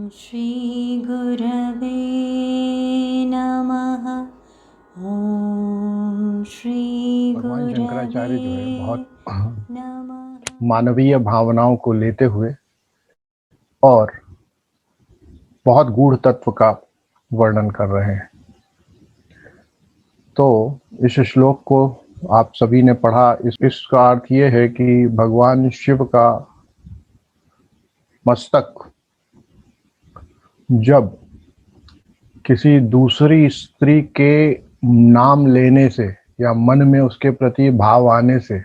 श्री गुरवे नमः। ओम श्री भगवान शंकराचार्य जो है बहुत नमः। मानवीय भावनाओं को लेते हुए और बहुत गूढ़ तत्व का वर्णन कर रहे हैं। तो इस श्लोक को आप सभी ने पढ़ा। इसका अर्थ ये है कि भगवान शिव का मस्तक जब किसी दूसरी स्त्री के नाम लेने से या मन में उसके प्रति भाव आने से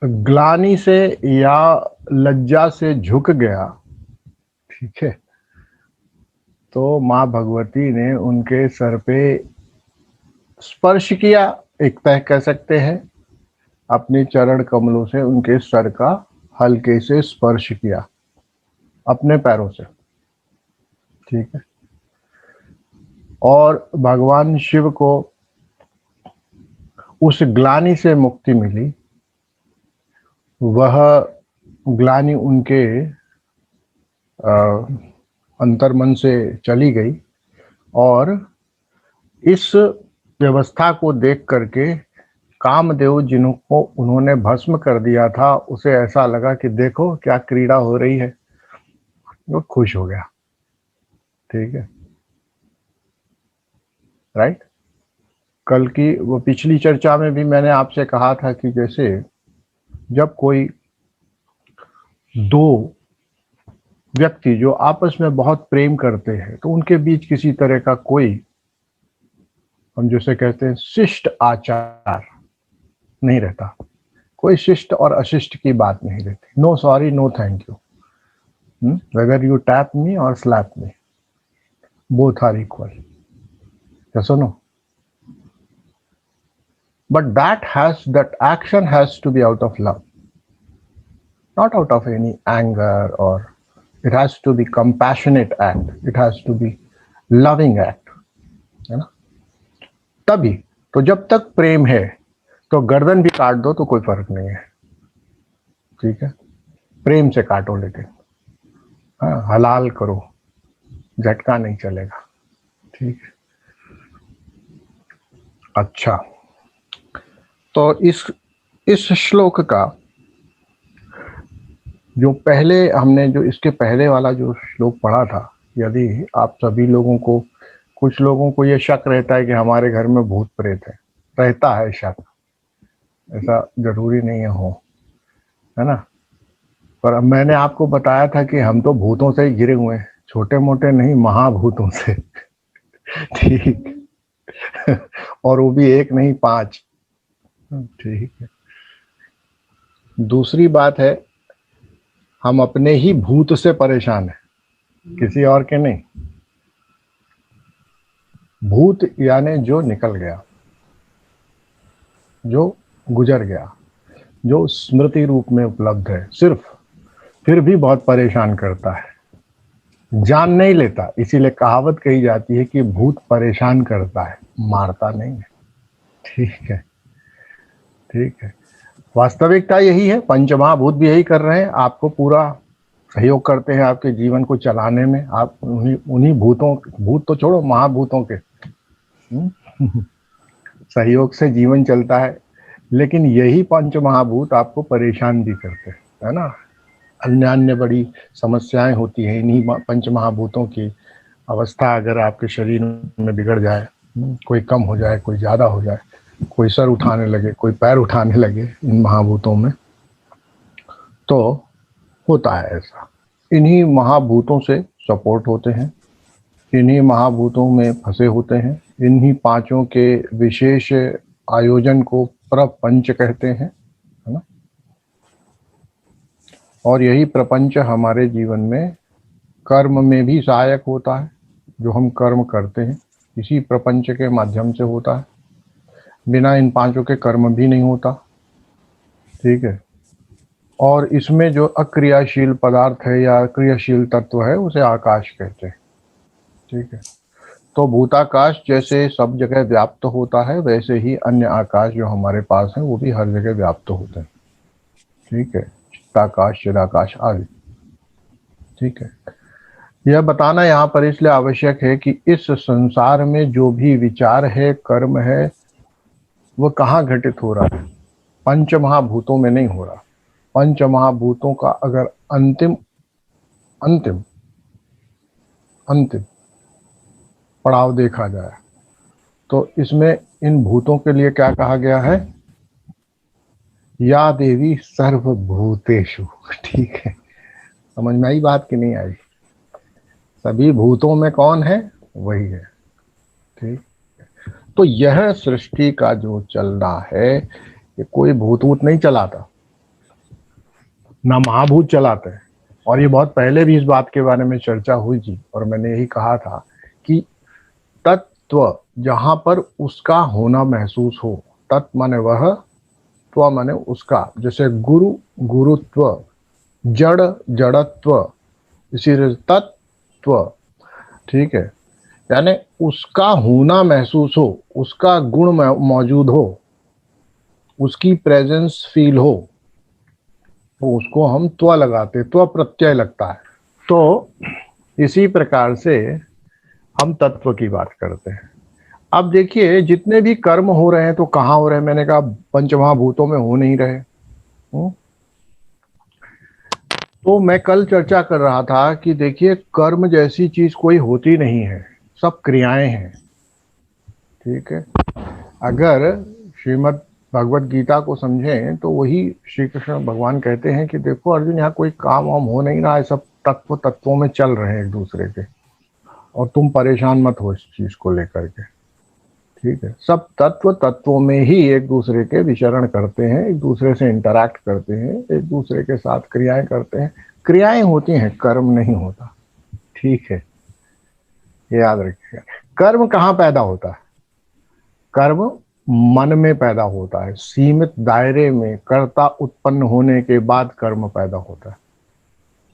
ग्लानि से या लज्जा से झुक गया, ठीक है, तो माँ भगवती ने उनके सर पे स्पर्श किया, एक तह कह सकते हैं, अपने चरण कमलों से उनके सर का हल्के से स्पर्श किया अपने पैरों से, ठीक है। और भगवान शिव को उस ग्लानि से मुक्ति मिली। वह ग्लानि उनके अंतर्मन से चली गई और इस व्यवस्था को देख करके कामदेव जिनको उन्होंने भस्म कर दिया था, उसे ऐसा लगा कि देखो क्या क्रीड़ा हो रही है, वो खुश हो गया, ठीक है, राइट। कल की वो पिछली चर्चा में भी मैंने आपसे कहा था कि जैसे जब कोई दो व्यक्ति जो आपस में बहुत प्रेम करते हैं तो उनके बीच किसी तरह का कोई, हम जिसे कहते हैं शिष्ट आचार नहीं रहता, कोई शिष्ट और अशिष्ट की बात नहीं रहती। No sorry, no thank you, whether you tap me और slap me, both are equal, yes or no? But that action has to be out of love, not out of any anger, or it has to be compassionate act, it has to be loving act, है ना। तभी तो जब तक प्रेम है तो गर्दन भी काट दो तो कोई फर्क नहीं है, ठीक है, प्रेम से काटो, लेकिन हाँ, हलाल करो, झटका नहीं चलेगा, ठीक है। अच्छा, तो इस श्लोक का जो पहले हमने जो इसके पहले वाला जो श्लोक पढ़ा था, यदि आप सभी लोगों को, कुछ लोगों को ये शक रहता है कि हमारे घर में भूत प्रेत है, रहता है शक, ऐसा जरूरी नहीं हो, है ना। पर अब मैंने आपको बताया था कि हम तो भूतों से ही घिरे हुए हैं, छोटे मोटे नहीं, महाभूतों से, ठीक, और वो भी एक नहीं 5, ठीक है। दूसरी बात है, हम अपने ही भूत से परेशान हैं, किसी और के नहीं। भूत यानी जो निकल गया, जो गुजर गया, जो स्मृति रूप में उपलब्ध है सिर्फ, फिर भी बहुत परेशान करता है, जान नहीं लेता। इसीलिए कहावत कही जाती है कि भूत परेशान करता है, मारता नहीं है, ठीक है, ठीक है। वास्तविकता यही है, पंचमहाभूत भी यही कर रहे हैं, आपको पूरा सहयोग करते हैं आपके जीवन को चलाने में। आप उन्हीं भूतों, भूत तो छोड़ो, महाभूतों के सहयोग से जीवन चलता है। लेकिन यही पंच महाभूत आपको परेशान भी करते हैं, है ना। अन्य बड़ी समस्याएं होती हैं इन्हीं पंच महाभूतों की अवस्था अगर आपके शरीर में बिगड़ जाए, कोई कम हो जाए, कोई ज़्यादा हो जाए, कोई सर उठाने लगे, कोई पैर उठाने लगे इन महाभूतों में, तो होता है ऐसा। इन्हीं महाभूतों से सपोर्ट होते हैं, इन्हीं महाभूतों में फंसे होते हैं। इन्हीं पांचों के विशेष आयोजन को प्रपंच कहते हैं, है ना। और यही प्रपंच हमारे जीवन में कर्म में भी सहायक होता है। जो हम कर्म करते हैं इसी प्रपंच के माध्यम से होता है, बिना इन पांचों के कर्म भी नहीं होता, ठीक है। और इसमें जो अक्रियाशील पदार्थ है या क्रियाशील तत्व है उसे आकाश कहते हैं, ठीक है। तो भूताकाश जैसे सब जगह व्याप्त होता है, वैसे ही अन्य आकाश जो हमारे पास हैं वो भी हर जगह व्याप्त होते हैं, ठीक है। चित्ताकाश, चिदाकाश आदि। ठीक है, यह बताना यहाँ पर इसलिए आवश्यक है कि इस संसार में जो भी विचार है, कर्म है, वह कहाँ घटित हो रहा है? पंच महाभूतों में नहीं हो रहा। पंच महाभूतों का अगर अंतिम अंतिम अंतिम पड़ाव देखा जाए तो इसमें इन भूतों के लिए क्या कहा गया है? या देवी सर्वभूतेषु। ठीक है, समझ में आई बात कि नहीं आई? सभी भूतों में कौन है? वही है। ठीक, तो यह सृष्टि का जो चलना है, ये कोई भूत वूत नहीं चलाता, ना महाभूत चलाते हैं। और ये बहुत पहले भी इस बात के बारे में चर्चा हुई थी, और मैंने यही कहा था कि तत्व जहां पर उसका होना महसूस हो, तत्व माने वह, त्व माने उसका। जैसे गुरु गुरुत्व, जड़ जड़त्व, इसी तत्व। ठीक है, यानी उसका होना महसूस हो, उसका गुण मौजूद हो, उसकी प्रेजेंस फील हो, तो उसको हम त्व लगाते, त्व प्रत्यय लगता है। तो इसी प्रकार से हम तत्व की बात करते हैं। अब देखिए, जितने भी कर्म हो रहे हैं तो कहाँ हो रहे हैं? मैंने कहा पंचमहाभूतों में हो नहीं रहे। तो मैं कल चर्चा कर रहा था कि देखिए, कर्म जैसी चीज कोई होती नहीं है, सब क्रियाएं हैं। ठीक है, अगर श्रीमद् भगवत गीता को समझें तो वही श्री कृष्ण भगवान कहते हैं कि देखो अर्जुन, यहाँ कोई काम वाम हो नहीं रहा है, सब तत्व तत्वों में चल रहे हैं एक दूसरे के, और तुम परेशान मत हो इस चीज को लेकर के। ठीक है, सब तत्व तत्वों में ही एक दूसरे के विचरण करते हैं, एक दूसरे से इंटरैक्ट करते हैं, एक दूसरे के साथ क्रियाएं करते हैं। क्रियाएं होती हैं, कर्म नहीं होता। ठीक है, ये याद रखिएगा। कर्म कहाँ पैदा होता है? कर्म मन में पैदा होता है, सीमित दायरे में कर्ता उत्पन्न होने के बाद कर्म पैदा होता है।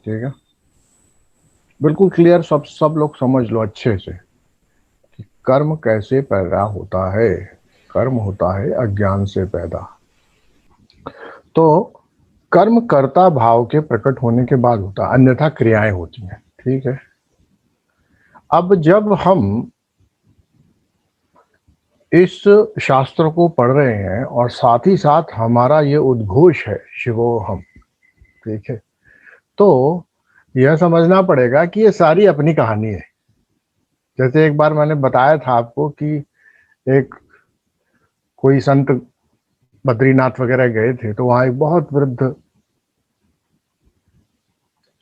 ठीक है, बिल्कुल क्लियर, सब लोग समझ लो अच्छे से कि कर्म कैसे पैदा होता है। कर्म होता है अज्ञान से पैदा। तो कर्म कर्ता भाव के प्रकट होने के बाद होता है, अन्यथा क्रियाएं होती हैं। ठीक है, अब जब हम इस शास्त्र को पढ़ रहे हैं और साथ ही साथ हमारा ये उद्घोष है शिवोहम, ठीक है, तो यह समझना पड़ेगा कि ये सारी अपनी कहानी है। जैसे एक बार मैंने बताया था आपको कि एक कोई संत बद्रीनाथ वगैरह गए थे, तो वहां एक बहुत वृद्ध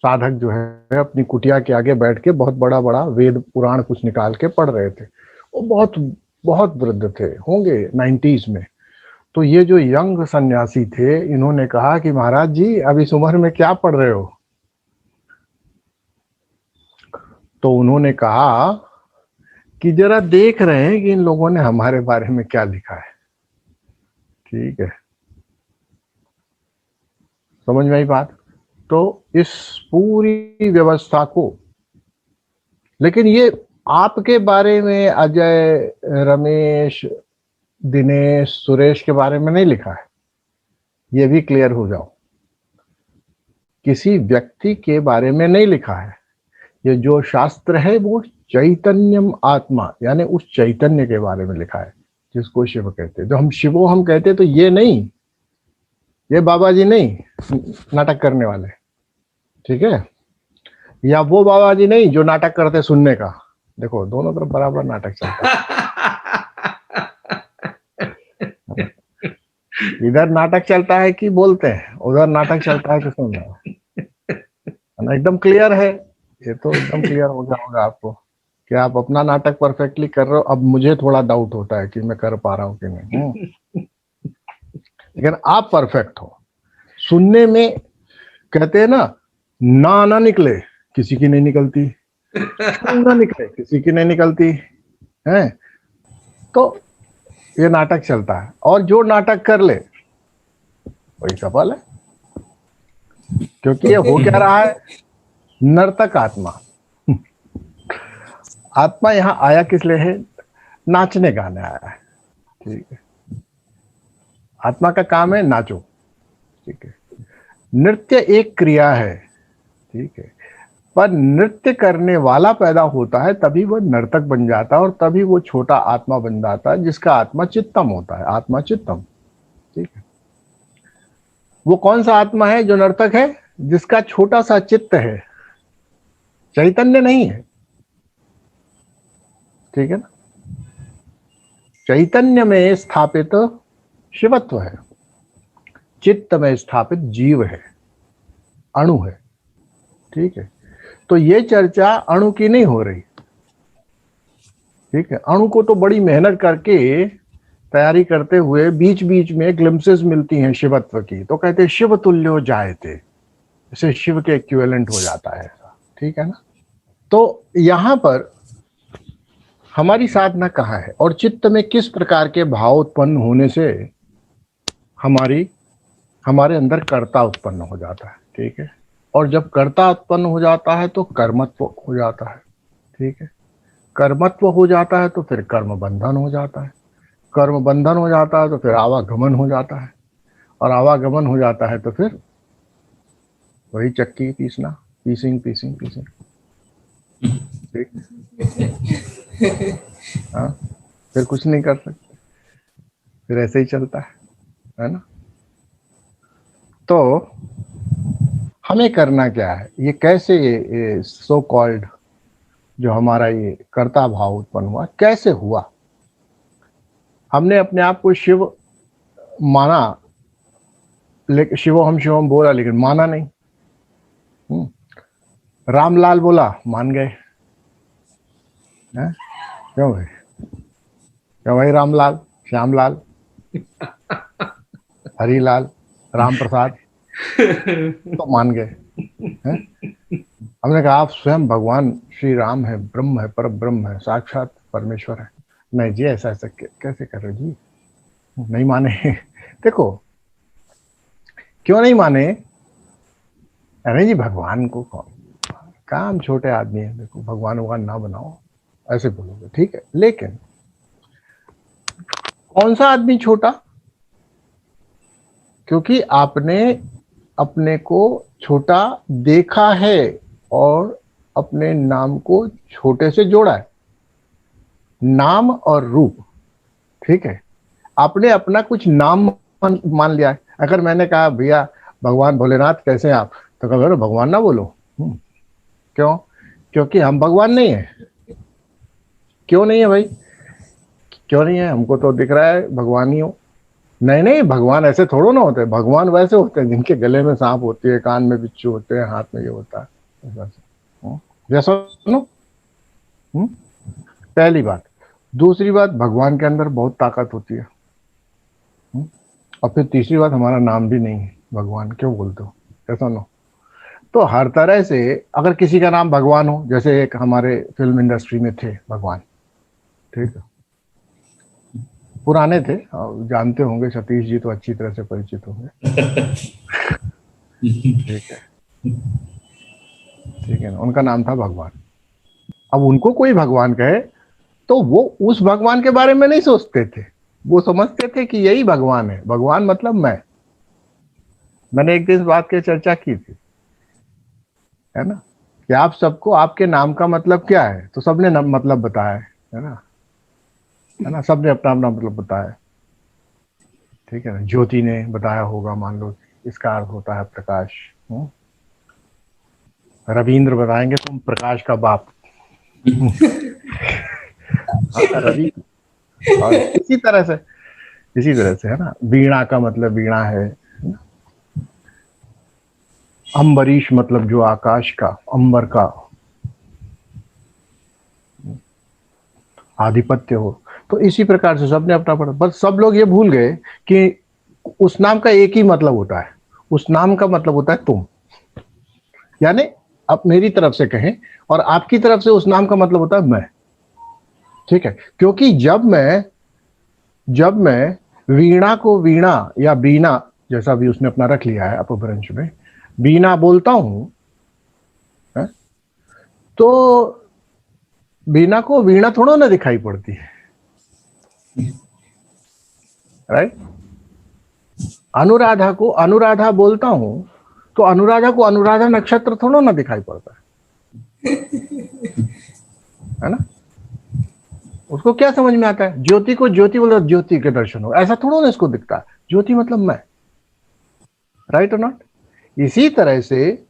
साधक जो है अपनी कुटिया के आगे बैठ के बहुत बड़ा बड़ा वेद पुराण कुछ निकाल के पढ़ रहे थे। वो बहुत बहुत वृद्ध थे, होंगे 90s में। तो ये जो यंग सन्यासी थे, इन्होंने कहा कि महाराज जी, अब इस उम्र में क्या पढ़ रहे हो? तो उन्होंने कहा कि जरा देख रहे हैं कि इन लोगों ने हमारे बारे में क्या लिखा है। ठीक है, समझ में आई बात? तो इस पूरी व्यवस्था को, लेकिन ये आपके बारे में अजय, रमेश, दिनेश, सुरेश के बारे में नहीं लिखा है। ये भी क्लियर हो जाओ, किसी व्यक्ति के बारे में नहीं लिखा है। ये जो शास्त्र है वो चैतन्यम आत्मा, यानी उस चैतन्य के बारे में लिखा है जिसको शिव कहते हैं। जो हम शिवो हम कहते हैं, तो ये नहीं, ये बाबा जी नहीं नाटक करने वाले। ठीक है, या वो बाबा जी नहीं जो नाटक करते सुनने का। देखो, दोनों तरफ बराबर नाटक चलता है। इधर नाटक चलता है कि बोलते हैं, उधर नाटक चलता है कि सुन रहा है। एकदम क्लियर है, ये तो एकदम क्लियर हो गया होगा आपको कि आप अपना नाटक परफेक्टली कर रहे हो। अब मुझे थोड़ा डाउट होता है कि मैं कर पा रहा हूँ कि नहीं, लेकिन आप परफेक्ट हो। सुनने में कहते हैं ना ना निकले किसी की नहीं निकलती, ना निकले किसी की नहीं निकलती है। तो ये नाटक चलता है, और जो नाटक कर ले वही सफल है, क्योंकि ये हो क्या रहा है? नर्तक आत्मा। आत्मा यहाँ आया किस लिए है? नाचने गाने आया है। ठीक है, आत्मा का काम है नाचो। ठीक है, नृत्य एक क्रिया है, ठीक है, पर नृत्य करने वाला पैदा होता है तभी वो नर्तक बन जाता है और तभी वो छोटा आत्मा बन जाता है जिसका आत्मा चित्तम होता है, आत्मा चित्तम, ठीक है। वो कौन सा आत्मा है जो नर्तक है? जिसका छोटा सा चित्त है, चैतन्य नहीं है, ठीक है ना। चैतन्य में स्थापित शिवत्व है, चित्त में स्थापित जीव है, अणु है, ठीक है। तो ये चर्चा अणु की नहीं हो रही, ठीक है। अणु को तो बड़ी मेहनत करके तैयारी करते हुए बीच बीच में ग्लिम्पसेस मिलती हैं शिवत्व की, तो कहते हैं शिव तुल्यो जायते, इसे शिव के इक्विवेलेंट हो जाता है, ठीक है ना। तो यहां पर हमारी साधना कहाँ है और चित्त में किस प्रकार के भाव उत्पन्न होने से हमारे अंदर कर्ता उत्पन्न हो जाता है, ठीक है। और जब कर्ता उत्पन्न हो जाता है तो कर्मत्व हो जाता है, ठीक है। कर्मत्व हो जाता है तो फिर कर्म बंधन हो जाता है, कर्म बंधन हो जाता है तो फिर आवागमन हो जाता है, और आवागमन हो जाता है तो फिर वही चक्की पीसना, पीसिंग पीसिंग पीसिंग, ठीक। हाँ, फिर कुछ नहीं कर सकते, फिर ऐसे ही चलता है ना। तो हमें करना क्या है, ये कैसे ये सो कॉल्ड जो हमारा ये कर्ता भाव उत्पन्न हुआ, कैसे हुआ? हमने अपने आप को शिव माना, लेकिन शिवोहम शिवम बोला लेकिन माना नहीं। रामलाल बोला, मान गए, क्यों भाई? क्यों भाई? रामलाल, श्यामलाल, हरीलाल, राम प्रसाद, तो मान गए हैं। हमने कहा आप स्वयं भगवान श्री राम है, ब्रह्म है, पर ब्रह्म है, साक्षात परमेश्वर है। नहीं जी, ऐसा ऐसा कैसे कर रहे जी? नहीं माने। देखो क्यों नहीं माने? अरे जी भगवान को काम छोटे आदमी है, देखो भगवान ना बनाओ, ऐसे बोलोगे, ठीक है। लेकिन कौन सा आदमी छोटा? क्योंकि आपने अपने को छोटा देखा है और अपने नाम को छोटे से जोड़ा है, नाम और रूप, ठीक है। आपने अपना कुछ नाम मान लिया है। अगर मैंने कहा भैया भगवान भोलेनाथ कैसे हैं आप, तो कहोगे भगवान ना बोलो। क्यों? क्योंकि हम भगवान नहीं है। क्यों नहीं है भाई? क्यों नहीं है? हमको तो दिख रहा है भगवान ही हो। नहीं नहीं, भगवान ऐसे थोड़ो ना होते, भगवान वैसे होते हैं जिनके गले में सांप होती है, कान में बिच्छू होते हैं, हाथ में ये होता है, जैसा सुनो। पहली बात। दूसरी बात, भगवान के अंदर बहुत ताकत होती है। और फिर तीसरी बात, हमारा नाम भी नहीं है भगवान, क्यों बोलते हो? ऐसा नो। तो हर तरह से अगर किसी का नाम भगवान हो, जैसे एक हमारे फिल्म इंडस्ट्री में थे भगवान, ठीक है, पुराने थे, जानते होंगे, सतीश जी तो अच्छी तरह से परिचित होंगे। ठीक है, ठीक है ना, उनका नाम था भगवान। अब उनको कोई भगवान कहे तो वो उस भगवान के बारे में नहीं सोचते थे, वो समझते थे कि यही भगवान है, भगवान मतलब मैंने एक दिन इस बात की चर्चा की थी, है ना, कि आप सबको आपके नाम का मतलब क्या है, तो सबने मतलब बताया है ना, सबने अपना अपना मतलब बताया, ठीक है ना। ज्योति ने बताया होगा, मान लो इसका अर्थ होता है प्रकाश। रविंद्र बताएंगे तुम प्रकाश का बाप। रवि। और इसी तरह से है ना, वीणा का मतलब वीणा है, अम्बरीश मतलब जो आकाश का, अंबर का आधिपत्य हो। तो इसी प्रकार से सबने अपना पढ़ा, बस सब लोग ये भूल गए कि उस नाम का एक ही मतलब होता है, उस नाम का मतलब होता है तुम, यानी अब मेरी तरफ से कहें और आपकी तरफ से उस नाम का मतलब होता है मैं, ठीक है। क्योंकि जब मैं वीणा को वीणा या बीना, जैसा भी उसने अपना रख लिया है अपभ्रंश में, बीना बोलता हूं, तो बीना को वीणा थोड़ा ना दिखाई पड़ती है, राइट। अनुराधा को अनुराधा बोलता हूं तो अनुराधा को अनुराधा नक्षत्र थोड़ा ना दिखाई पड़ता है ना। उसको क्या समझ में आता है, ज्योति को ज्योति बोलो ज्योति के दर्शन हो, ऐसा थोड़ा ना इसको दिखता है, ज्योति मतलब मैं, राइट और नॉट। इसी तरह से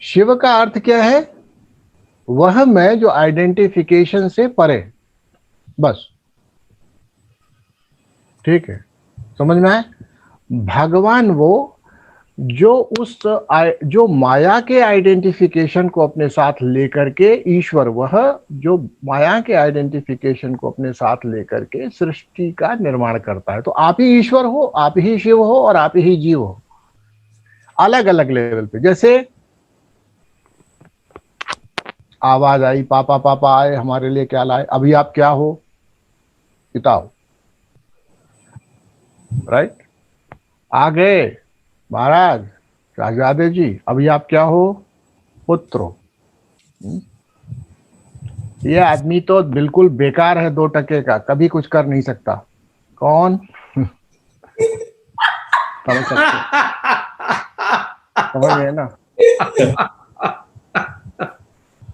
शिव का अर्थ क्या है, वह मैं जो आइडेंटिफिकेशन से परे, बस, ठीक है, समझ में आए। भगवान वो जो जो माया के आइडेंटिफिकेशन को अपने साथ लेकर के, ईश्वर वह जो माया के आइडेंटिफिकेशन को अपने साथ लेकर के सृष्टि का निर्माण करता है। तो आप ही ईश्वर हो, आप ही शिव हो और आप ही जीव हो, अलग अलग लेवल पे। जैसे आवाज आई, पापा पापा आए, हमारे लिए क्या लाए, अभी आप क्या हो, पिता हो, राइट। आ गए महाराज शहजादे जी, अभी आप क्या हो, पुत्र हो। ये आदमी तो बिल्कुल बेकार है, 2 टके का, कभी कुछ कर नहीं सकता। कौन? समझ सकते, समझ गए ना,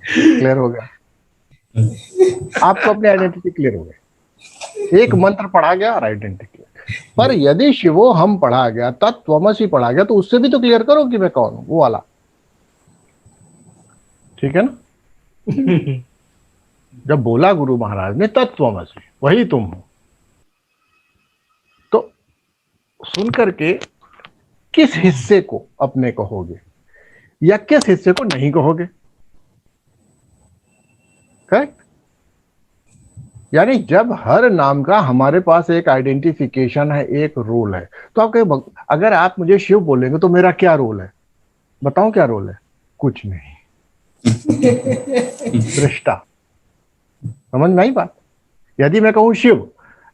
क्लियर हो गया आपको, अपनी आइडेंटिटी क्लियर हो गई। एक मंत्र पढ़ा गया और आइडेंटिटी क्लियर। पर यदि शिवो हम पढ़ा गया, तत्त्वमसि पढ़ा गया, तो उससे भी तो क्लियर करो कि मैं कौन हूं, वो वाला, ठीक है ना। जब बोला गुरु महाराज ने तत्त्वमसि, वही तुम हो, तो सुन करके किस हिस्से को अपने कहोगे या किस हिस्से को नहीं कहोगे, करेक्ट। यानी जब हर नाम का हमारे पास एक आइडेंटिफिकेशन है, एक रोल है, तो आप कहें अगर आप मुझे शिव बोलेंगे तो मेरा क्या रोल है, बताओ क्या रोल है, कुछ नहीं, दृष्टा। समझ में आई बात। यदि मैं कहूं शिव,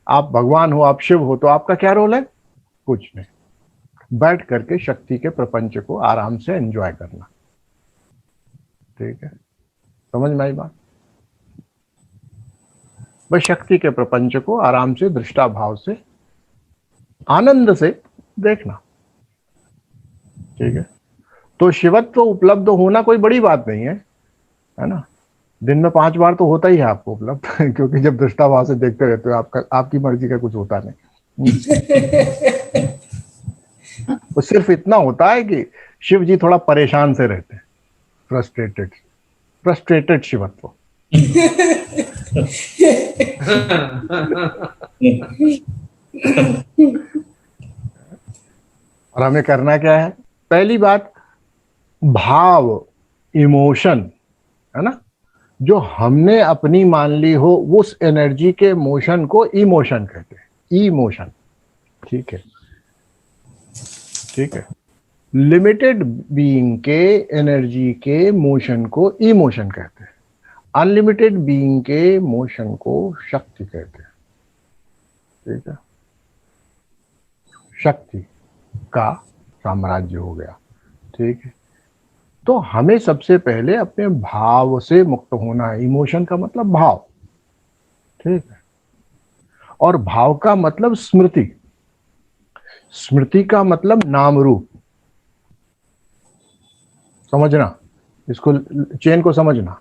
आप भगवान हो, आप शिव हो, तो आपका क्या रोल है, कुछ नहीं, बैठ करके शक्ति के प्रपंच को आराम से एंजॉय करना, ठीक है, समझ में आई बात। बस शक्ति के प्रपंच को आराम से दृष्टा भाव से आनंद से देखना, ठीक है। तो शिवत्व उपलब्ध होना कोई बड़ी बात नहीं है ना। दिन में 5 बार तो होता ही है आपको उपलब्ध क्योंकि जब दृष्टा भाव से देखते रहते हो, आपकी मर्जी का कुछ होता नहीं। वो सिर्फ इतना होता है कि शिव जी थोड़ा परेशान से रहते हैं, फ्रस्ट्रेटेड शिवत्व। और हमें करना क्या है, पहली बात, भाव, इमोशन, है ना, जो हमने अपनी मान ली हो, उस एनर्जी के मोशन को इमोशन कहते हैं, इमोशन, ठीक है, ठीक है। लिमिटेड बीइंग के एनर्जी के मोशन को इमोशन कहते हैं, अनलिमिटेड बीइंग के मोशन को शक्ति कहते हैं, ठीक है। शक्ति का साम्राज्य हो गया, ठीक है। तो हमें सबसे पहले अपने भाव से मुक्त होना है। इमोशन का मतलब भाव, ठीक है, और भाव का मतलब स्मृति, स्मृति का मतलब नाम रूप। समझना, इसको चेन को समझना।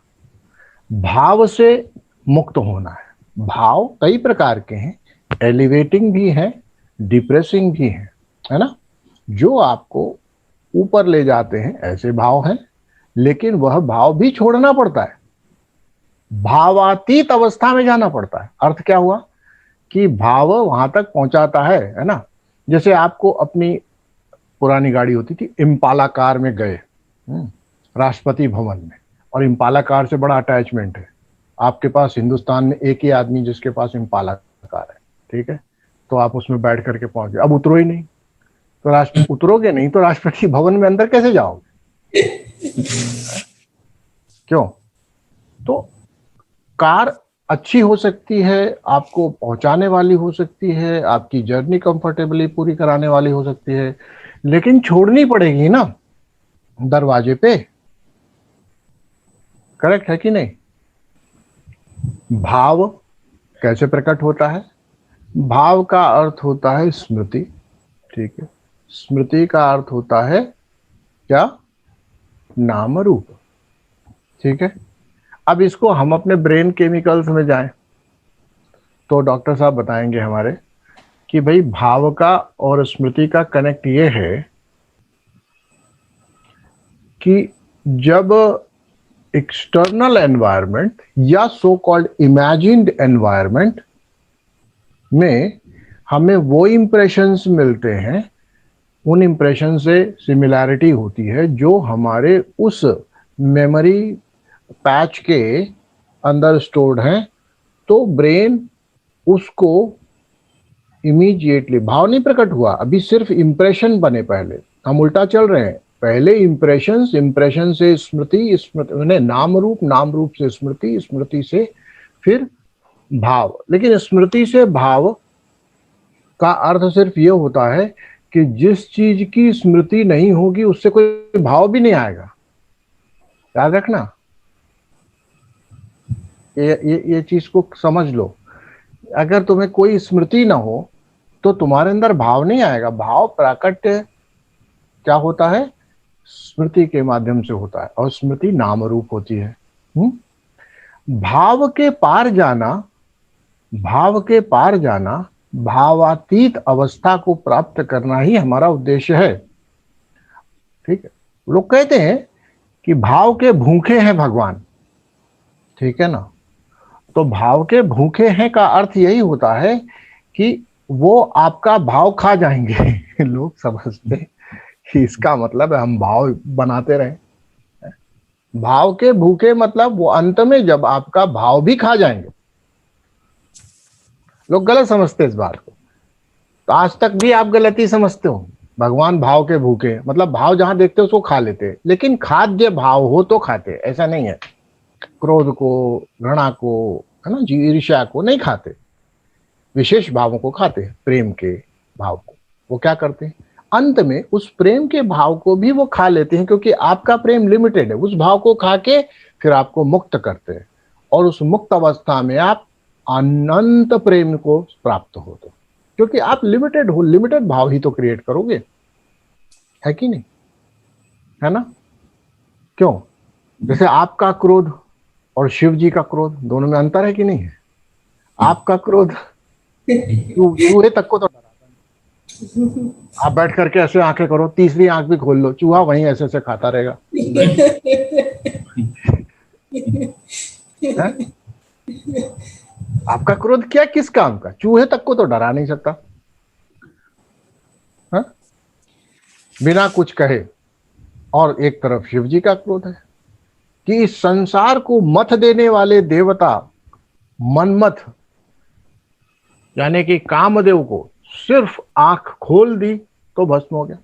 भाव से मुक्त होना है। भाव कई प्रकार के हैं, एलिवेटिंग भी है, डिप्रेसिंग भी है ना। जो आपको ऊपर ले जाते हैं ऐसे भाव हैं, लेकिन वह भाव भी छोड़ना पड़ता है, भावातीत अवस्था में जाना पड़ता है। अर्थ क्या हुआ कि भाव वहां तक पहुंचाता है ना। जैसे आपको अपनी पुरानी गाड़ी होती थी, इम्पाला कार में गए राष्ट्रपति भवन में, और इम्पाला कार से बड़ा अटैचमेंट है आपके पास। हिंदुस्तान में एक ही आदमी जिसके पास इम्पाला कार है, ठीक है, तो आप उसमें बैठ करके पहुंच गए। अब उतरो ही नहीं, तो उतरोगे नहीं तो राष्ट्रपति भवन में अंदर कैसे जाओगे? क्यों? तो कार अच्छी हो सकती है, आपको पहुंचाने वाली हो सकती है, आपकी जर्नी कंफर्टेबली पूरी कराने वाली हो सकती है, लेकिन छोड़नी पड़ेगी ना दरवाजे पे, करेक्ट है कि नहीं? भाव कैसे प्रकट होता है? भाव का अर्थ होता है स्मृति, ठीक है। स्मृति का अर्थ होता है क्या? नाम रूप। ठीक है, अब इसको हम अपने ब्रेन केमिकल्स में जाएं तो डॉक्टर साहब बताएंगे हमारे कि भाई भाव का और स्मृति का कनेक्ट ये है कि जब एक्सटर्नल एनवायरनमेंट या सो कॉल्ड इमेजिन्ड एनवायरनमेंट में हमें वो इंप्रेशंस मिलते हैं, उन इंप्रेशन से सिमिलैरिटी होती है जो हमारे उस मेमोरी पैच के अंदर स्टोर्ड हैं, तो ब्रेन उसको इमीडिएटली, भाव नहीं प्रकट हुआ अभी, सिर्फ इंप्रेशन बने, पहले हम उल्टा चल रहे हैं, पहले इंप्रेशंस, इंप्रेशन से स्मृति, स्मृति नाम रूप से स्मृति, स्मृति से फिर भाव। लेकिन स्मृति से भाव का अर्थ सिर्फ ये होता है कि जिस चीज की स्मृति नहीं होगी उससे कोई भाव भी नहीं आएगा। याद रखना, ये चीज को समझ लो। अगर तुम्हें कोई स्मृति ना हो तो तुम्हारे अंदर भाव नहीं आएगा। भाव प्रकट क्या होता है? स्मृति के माध्यम से होता है, और स्मृति नाम रूप होती है। भाव के पार जाना, भाव के पार जाना, भावातीत अवस्था को प्राप्त करना ही हमारा उद्देश्य है। ठीक है, लोग कहते हैं कि भाव के भूखे हैं भगवान, ठीक है ना। तो भाव के भूखे हैं का अर्थ यही होता है कि वो आपका भाव खा जाएंगे। लोग समझते हैं कि इसका मतलब है हम भाव बनाते रहें। भाव के भूखे मतलब वो अंत में जब आपका भाव भी खा जाएंगे। लोग गलत समझते इस बात को, तो आज तक भी आप गलती समझते हो। भगवान भाव के भूखे मतलब भाव जहां देखते हो उसको खा लेते, लेकिन खाद्य भाव हो तो खाते, ऐसा नहीं है। क्रोध को, घृणा को, है ना जी, ईर्ष्या को नहीं खाते, विशेष भावों को खाते हैं, प्रेम के भाव को। वो क्या करते हैं, अंत में उस प्रेम के भाव को भी वो खा लेते हैं, क्योंकि आपका प्रेम लिमिटेड है। उस भाव को खा के फिर आपको मुक्त करते हैं, और उस मुक्त अवस्था में आप अनंत प्रेम को प्राप्त हो, तो क्योंकि आप लिमिटेड हो, लिमिटेड भाव ही तो क्रिएट करोगे, है कि नहीं, है ना। क्यों? जैसे आपका क्रोध और शिव जी का क्रोध, दोनों में अंतर है कि नहीं है? आपका क्रोध चूहे तक को तो डराता नहीं। आप बैठ करके ऐसे आंखें करो, तीसरी आंख भी खोल लो, चूहा वहीं ऐसे ऐसे खाता रहेगा। आपका क्रोध क्या, किस काम का? चूहे तक को तो डरा नहीं सकता, हा? बिना कुछ कहे। और एक तरफ शिव जी का क्रोध है कि इस संसार को मथ देने वाले देवता मनमथ, यानी कि कामदेव को सिर्फ आंख खोल दी तो भस्म हो गया।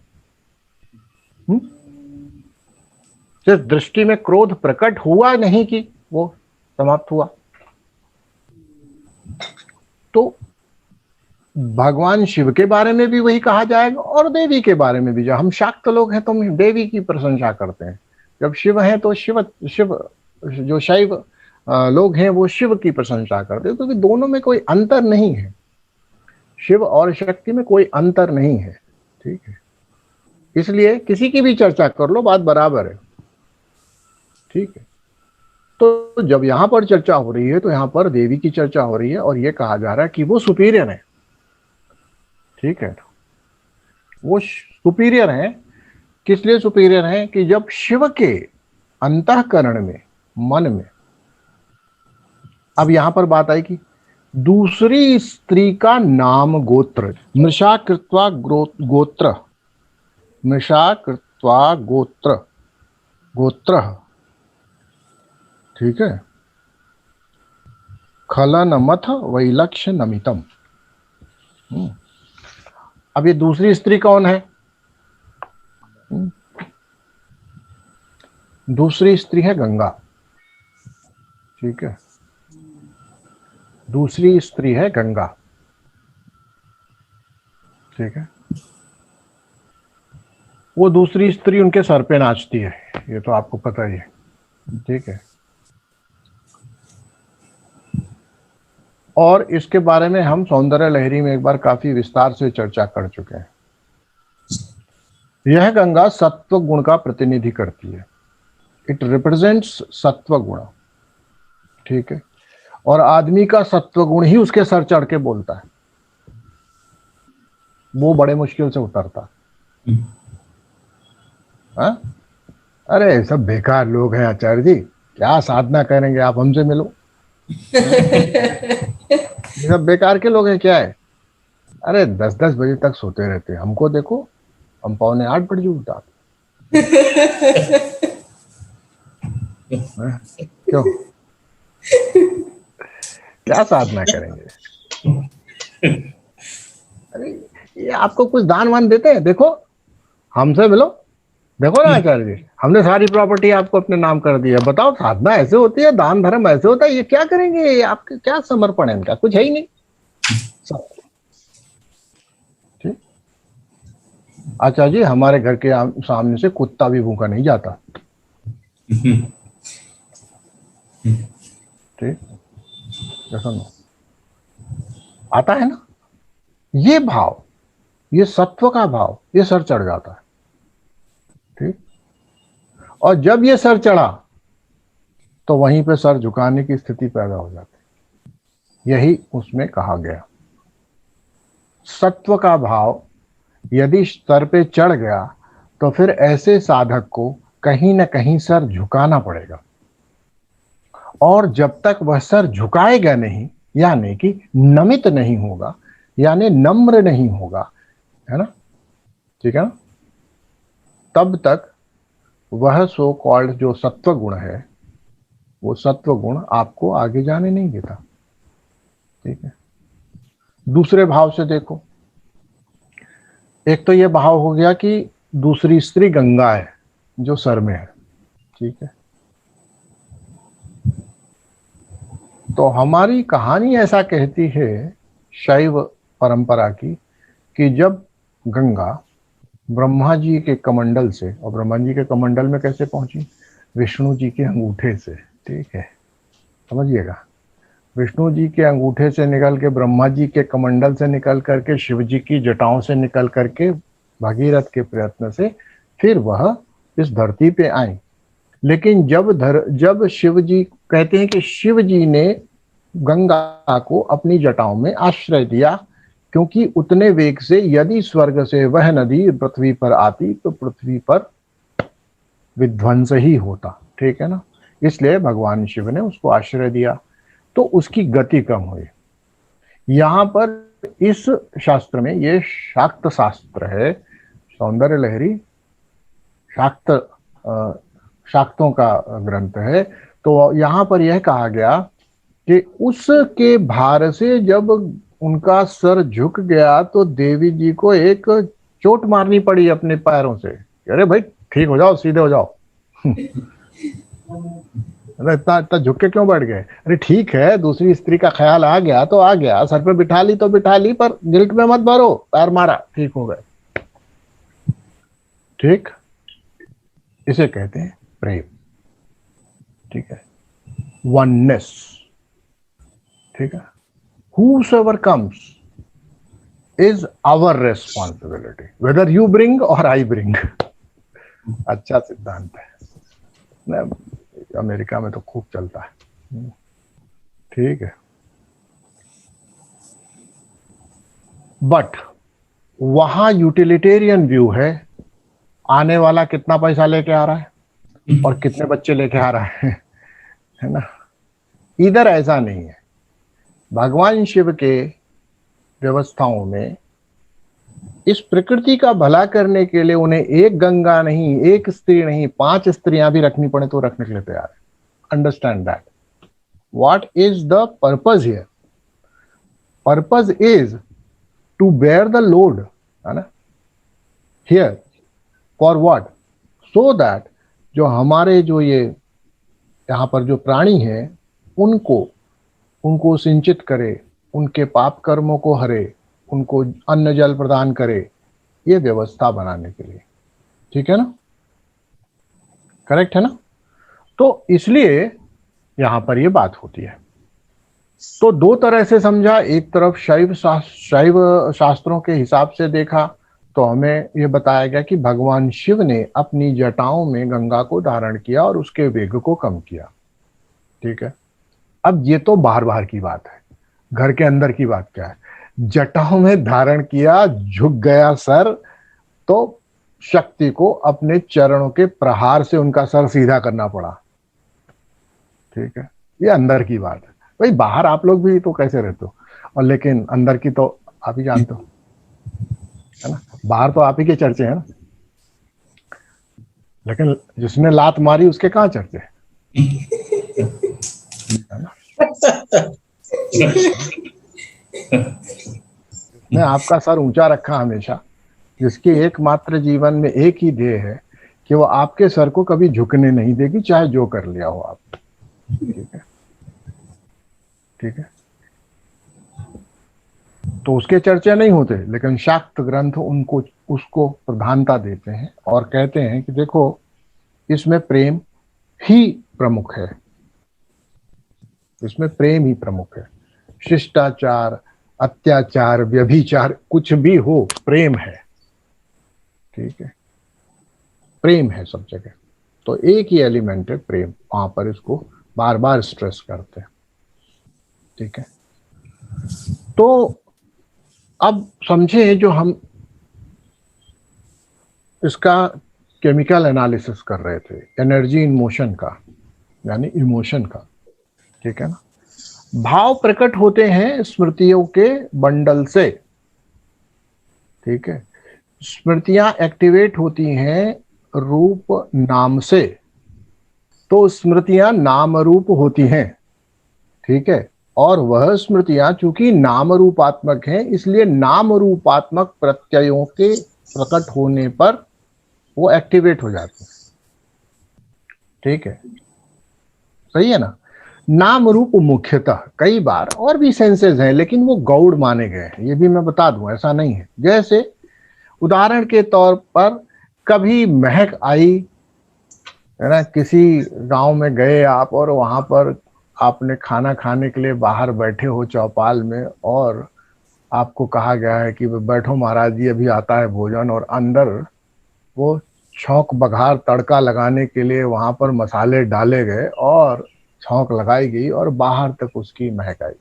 सिर्फ दृष्टि में क्रोध प्रकट हुआ नहीं कि वो समाप्त हुआ। तो भगवान शिव के बारे में भी वही कहा जाएगा, और देवी के बारे में भी। जब हम शाक्त लोग हैं तो हम देवी की प्रशंसा करते हैं, जब शिव हैं तो शिव जो शैव लोग हैं वो शिव की प्रशंसा करते हैं, क्योंकि दोनों में कोई अंतर नहीं है। शिव और शक्ति में कोई अंतर नहीं है, ठीक है। इसलिए किसी की भी चर्चा कर लो, बात बराबर है, ठीक है। तो जब यहाँ पर चर्चा हो रही है तो यहाँ पर देवी की चर्चा हो रही है, और ये कहा जा रहा है कि वो सुपीरियर है, ठीक है। वो सुपीरियर है, किस लिए सुपीरियर है कि जब शिव के अंतःकरण में, मन में, अब यहां पर बात आई कि दूसरी स्त्री का नाम गोत्र, मृषा कृत्वा गोत्र, मृषा कृत्वा गोत्र, गोत्र, ठीक है। खलनमथ वैलक्ष्य नमितम। अब ये दूसरी स्त्री कौन है? दूसरी स्त्री है गंगा, ठीक है। दूसरी स्त्री है गंगा, ठीक है। वो दूसरी स्त्री उनके सर पे नाचती है, ये तो आपको पता ही है, ठीक है। और इसके बारे में हम सौंदर्य लहरी में एक बार काफी विस्तार से चर्चा कर चुके हैं। यह गंगा सत्व गुण का प्रतिनिधि करती है। इट रिप्रेजेंट्स सत्व गुण, ठीक है। और आदमी का सत्व गुण ही उसके सर चढ़ के बोलता है, वो बड़े मुश्किल से उतरता है। हाँ? अरे सब बेकार लोग हैं आचार्य जी, क्या साधना करेंगे आप, हमसे मिलो। ये सब बेकार के लोग हैं क्या है? अरे 10-10 बजे तक सोते रहते हैं, हमको देखो, हम 7:45 बजे उठा। क्यों, क्या साधना करेंगे? अरे ये आपको कुछ दान वान देते हैं, देखो हमसे मिलो, देखो ना आचार्य जी, हमने सारी प्रॉपर्टी आपको अपने नाम कर दी है, बताओ साधना ऐसे होती है, दान धर्म ऐसे होता है, ये क्या करेंगे? ये आपके क्या समर्पण है इनका, कुछ है ही नहीं सब। ठीक, आचार्य जी हमारे घर के सामने से कुत्ता भी भूखा नहीं जाता। ठीक, आता है ना ये भाव, ये सत्व का भाव, ये सर चढ़ जाता है। ठीक, और जब ये सर चढ़ा तो वहीं पे सर झुकाने की स्थिति पैदा हो जाती, यही उसमें कहा गया। सत्व का भाव यदि सर पे चढ़ गया तो फिर ऐसे साधक को कहीं ना कहीं सर झुकाना पड़ेगा, और जब तक वह सर झुकाएगा नहीं, यानी कि नमित नहीं होगा, यानी नम्र नहीं होगा, है ना, ठीक है ना, तब तक वह सो कॉल्ड जो सत्व गुण है, वो सत्व गुण आपको आगे जाने नहीं देता। ठीक है, दूसरे भाव से देखो, एक तो ये भाव हो गया कि दूसरी स्त्री गंगा है जो सर में है। ठीक है, तो हमारी कहानी ऐसा कहती है शैव परंपरा की कि जब गंगा ब्रह्मा जी के कमंडल से, और ब्रह्मा जी के कमंडल में कैसे पहुंची? विष्णु जी के अंगूठे से। ठीक है, समझिएगा, विष्णु जी के अंगूठे से निकल के, ब्रह्मा जी के कमंडल से निकल करके, शिव जी की जटाओं से निकल करके, भगीरथ के प्रयत्न से फिर वह इस धरती पे आई। लेकिन जब शिव जी, कहते हैं कि शिव जी ने गंगा को अपनी जटाओं में आश्रय दिया, क्योंकि उतने वेग से यदि स्वर्ग से वह नदी पृथ्वी पर आती तो पृथ्वी पर विध्वंस ही होता। ठीक है ना, इसलिए भगवान शिव ने उसको आश्रय दिया, तो उसकी गति कम हुई। यहां पर इस शास्त्र में, ये शाक्त शास्त्र है, सौंदर्य लहरी शाक्तों का ग्रंथ है, तो यहां पर यह कहा गया कि उसके भार से जब उनका सर झुक गया तो देवी जी को एक चोट मारनी पड़ी अपने पैरों से। अरे भाई ठीक हो जाओ, सीधे हो जाओ। इतना इतना झुक के क्यों बैठ गए? अरे ठीक है, दूसरी स्त्री का ख्याल आ गया तो आ गया, सर पे बिठा ली तो बिठा ली, पर गिल्ट में मत भरो, पैर मारा, ठीक हो गए। ठीक, इसे कहते हैं प्रेम। ठीक है, वननेस। ठीक है, whosoever comes is our responsibility, whether you bring or I bring। अच्छा सिद्धांत है, अमेरिका में तो खूब चलता है। ठीक है, बट वहां यूटिलिटेरियन व्यू है, आने वाला कितना पैसा लेके आ रहा है और कितने बच्चे लेके आ रहा है ना। इधर ऐसा नहीं है। भगवान शिव के व्यवस्थाओं में इस प्रकृति का भला करने के लिए उन्हें एक गंगा नहीं, एक स्त्री नहीं, 5 स्त्रियां भी रखनी पड़े तो रखने के लिए तैयार है। Understand that. What is the purpose here? Purpose is to bear the load, है ना, here for what? So that जो हमारे जो ये यहाँ पर जो प्राणी हैं उनको सिंचित करे, उनके पाप कर्मों को हरे, उनको अन्न जल प्रदान करे, ये व्यवस्था बनाने के लिए। ठीक है ना, करेक्ट है ना? तो इसलिए यहां पर ये बात होती है। तो दो तरह से समझा, एक तरफ शैव शास्त्रों के हिसाब से देखा तो हमें ये बताया गया कि भगवान शिव ने अपनी जटाओं में गंगा को धारण किया और उसके वेग को कम किया। ठीक है, अब ये तो बाहर बाहर की बात है, घर के अंदर की बात क्या है? जटाओं में धारण किया, झुक गया सर, तो शक्ति को अपने चरणों के प्रहार से उनका सर सीधा करना पड़ा। ठीक है, ये अंदर की बात है भाई। बाहर आप लोग भी तो कैसे रहते हो, और लेकिन अंदर की तो आप ही जानते हो, है ना। बाहर तो आप ही के चर्चे हैं ना, लेकिन जिसने लात मारी उसके कहाँ चर्चे हैं, है ना। जिसने आपका सर ऊंचा रखा हमेशा, जिसके एकमात्र जीवन में एक ही ध्येय है कि वो आपके सर को कभी झुकने नहीं देगी, चाहे जो कर लिया हो आप। ठीक है, ठीक है, तो उसके चर्चा नहीं होते, लेकिन शाक्त ग्रंथ उनको उसको प्रधानता देते हैं और कहते हैं कि देखो, इसमें प्रेम ही प्रमुख है, इसमें प्रेम ही प्रमुख है। शिष्टाचार, अत्याचार, व्यभिचार कुछ भी हो, प्रेम है। ठीक है, प्रेम है सब जगह। तो एक ही एलिमेंट है प्रेम, वहां पर इसको बार बार स्ट्रेस करते हैं। ठीक है, तो अब समझे, जो हम इसका केमिकल एनालिसिस कर रहे थे, एनर्जी इन मोशन का, यानी इमोशन का। ठीक है ना, भाव प्रकट होते हैं स्मृतियों के बंडल से। ठीक है, स्मृतियां एक्टिवेट होती हैं रूप नाम से, तो स्मृतियां नाम रूप होती हैं। ठीक है, और वह स्मृतियां चूंकि नाम रूपात्मक हैं, इसलिए नाम रूपात्मक प्रत्ययों के प्रकट होने पर वो एक्टिवेट हो जाती हैं। ठीक है, सही है ना। नाम रूप मुख्यतः, कई बार और भी सेंसेस हैं, लेकिन वो गौड़ माने गए हैं, ये भी मैं बता दूं, ऐसा नहीं है। जैसे उदाहरण के तौर पर कभी महक आई, है ना, किसी गांव में गए आप और वहां पर आपने खाना खाने के लिए बाहर बैठे हो चौपाल में, और आपको कहा गया है कि बैठो महाराज जी, अभी आता है भोजन, और अंदर वो छौंक बघार तड़का लगाने के लिए वहां पर मसाले डाले गए और छौंक लगाई गई और बाहर तक उसकी महक आई।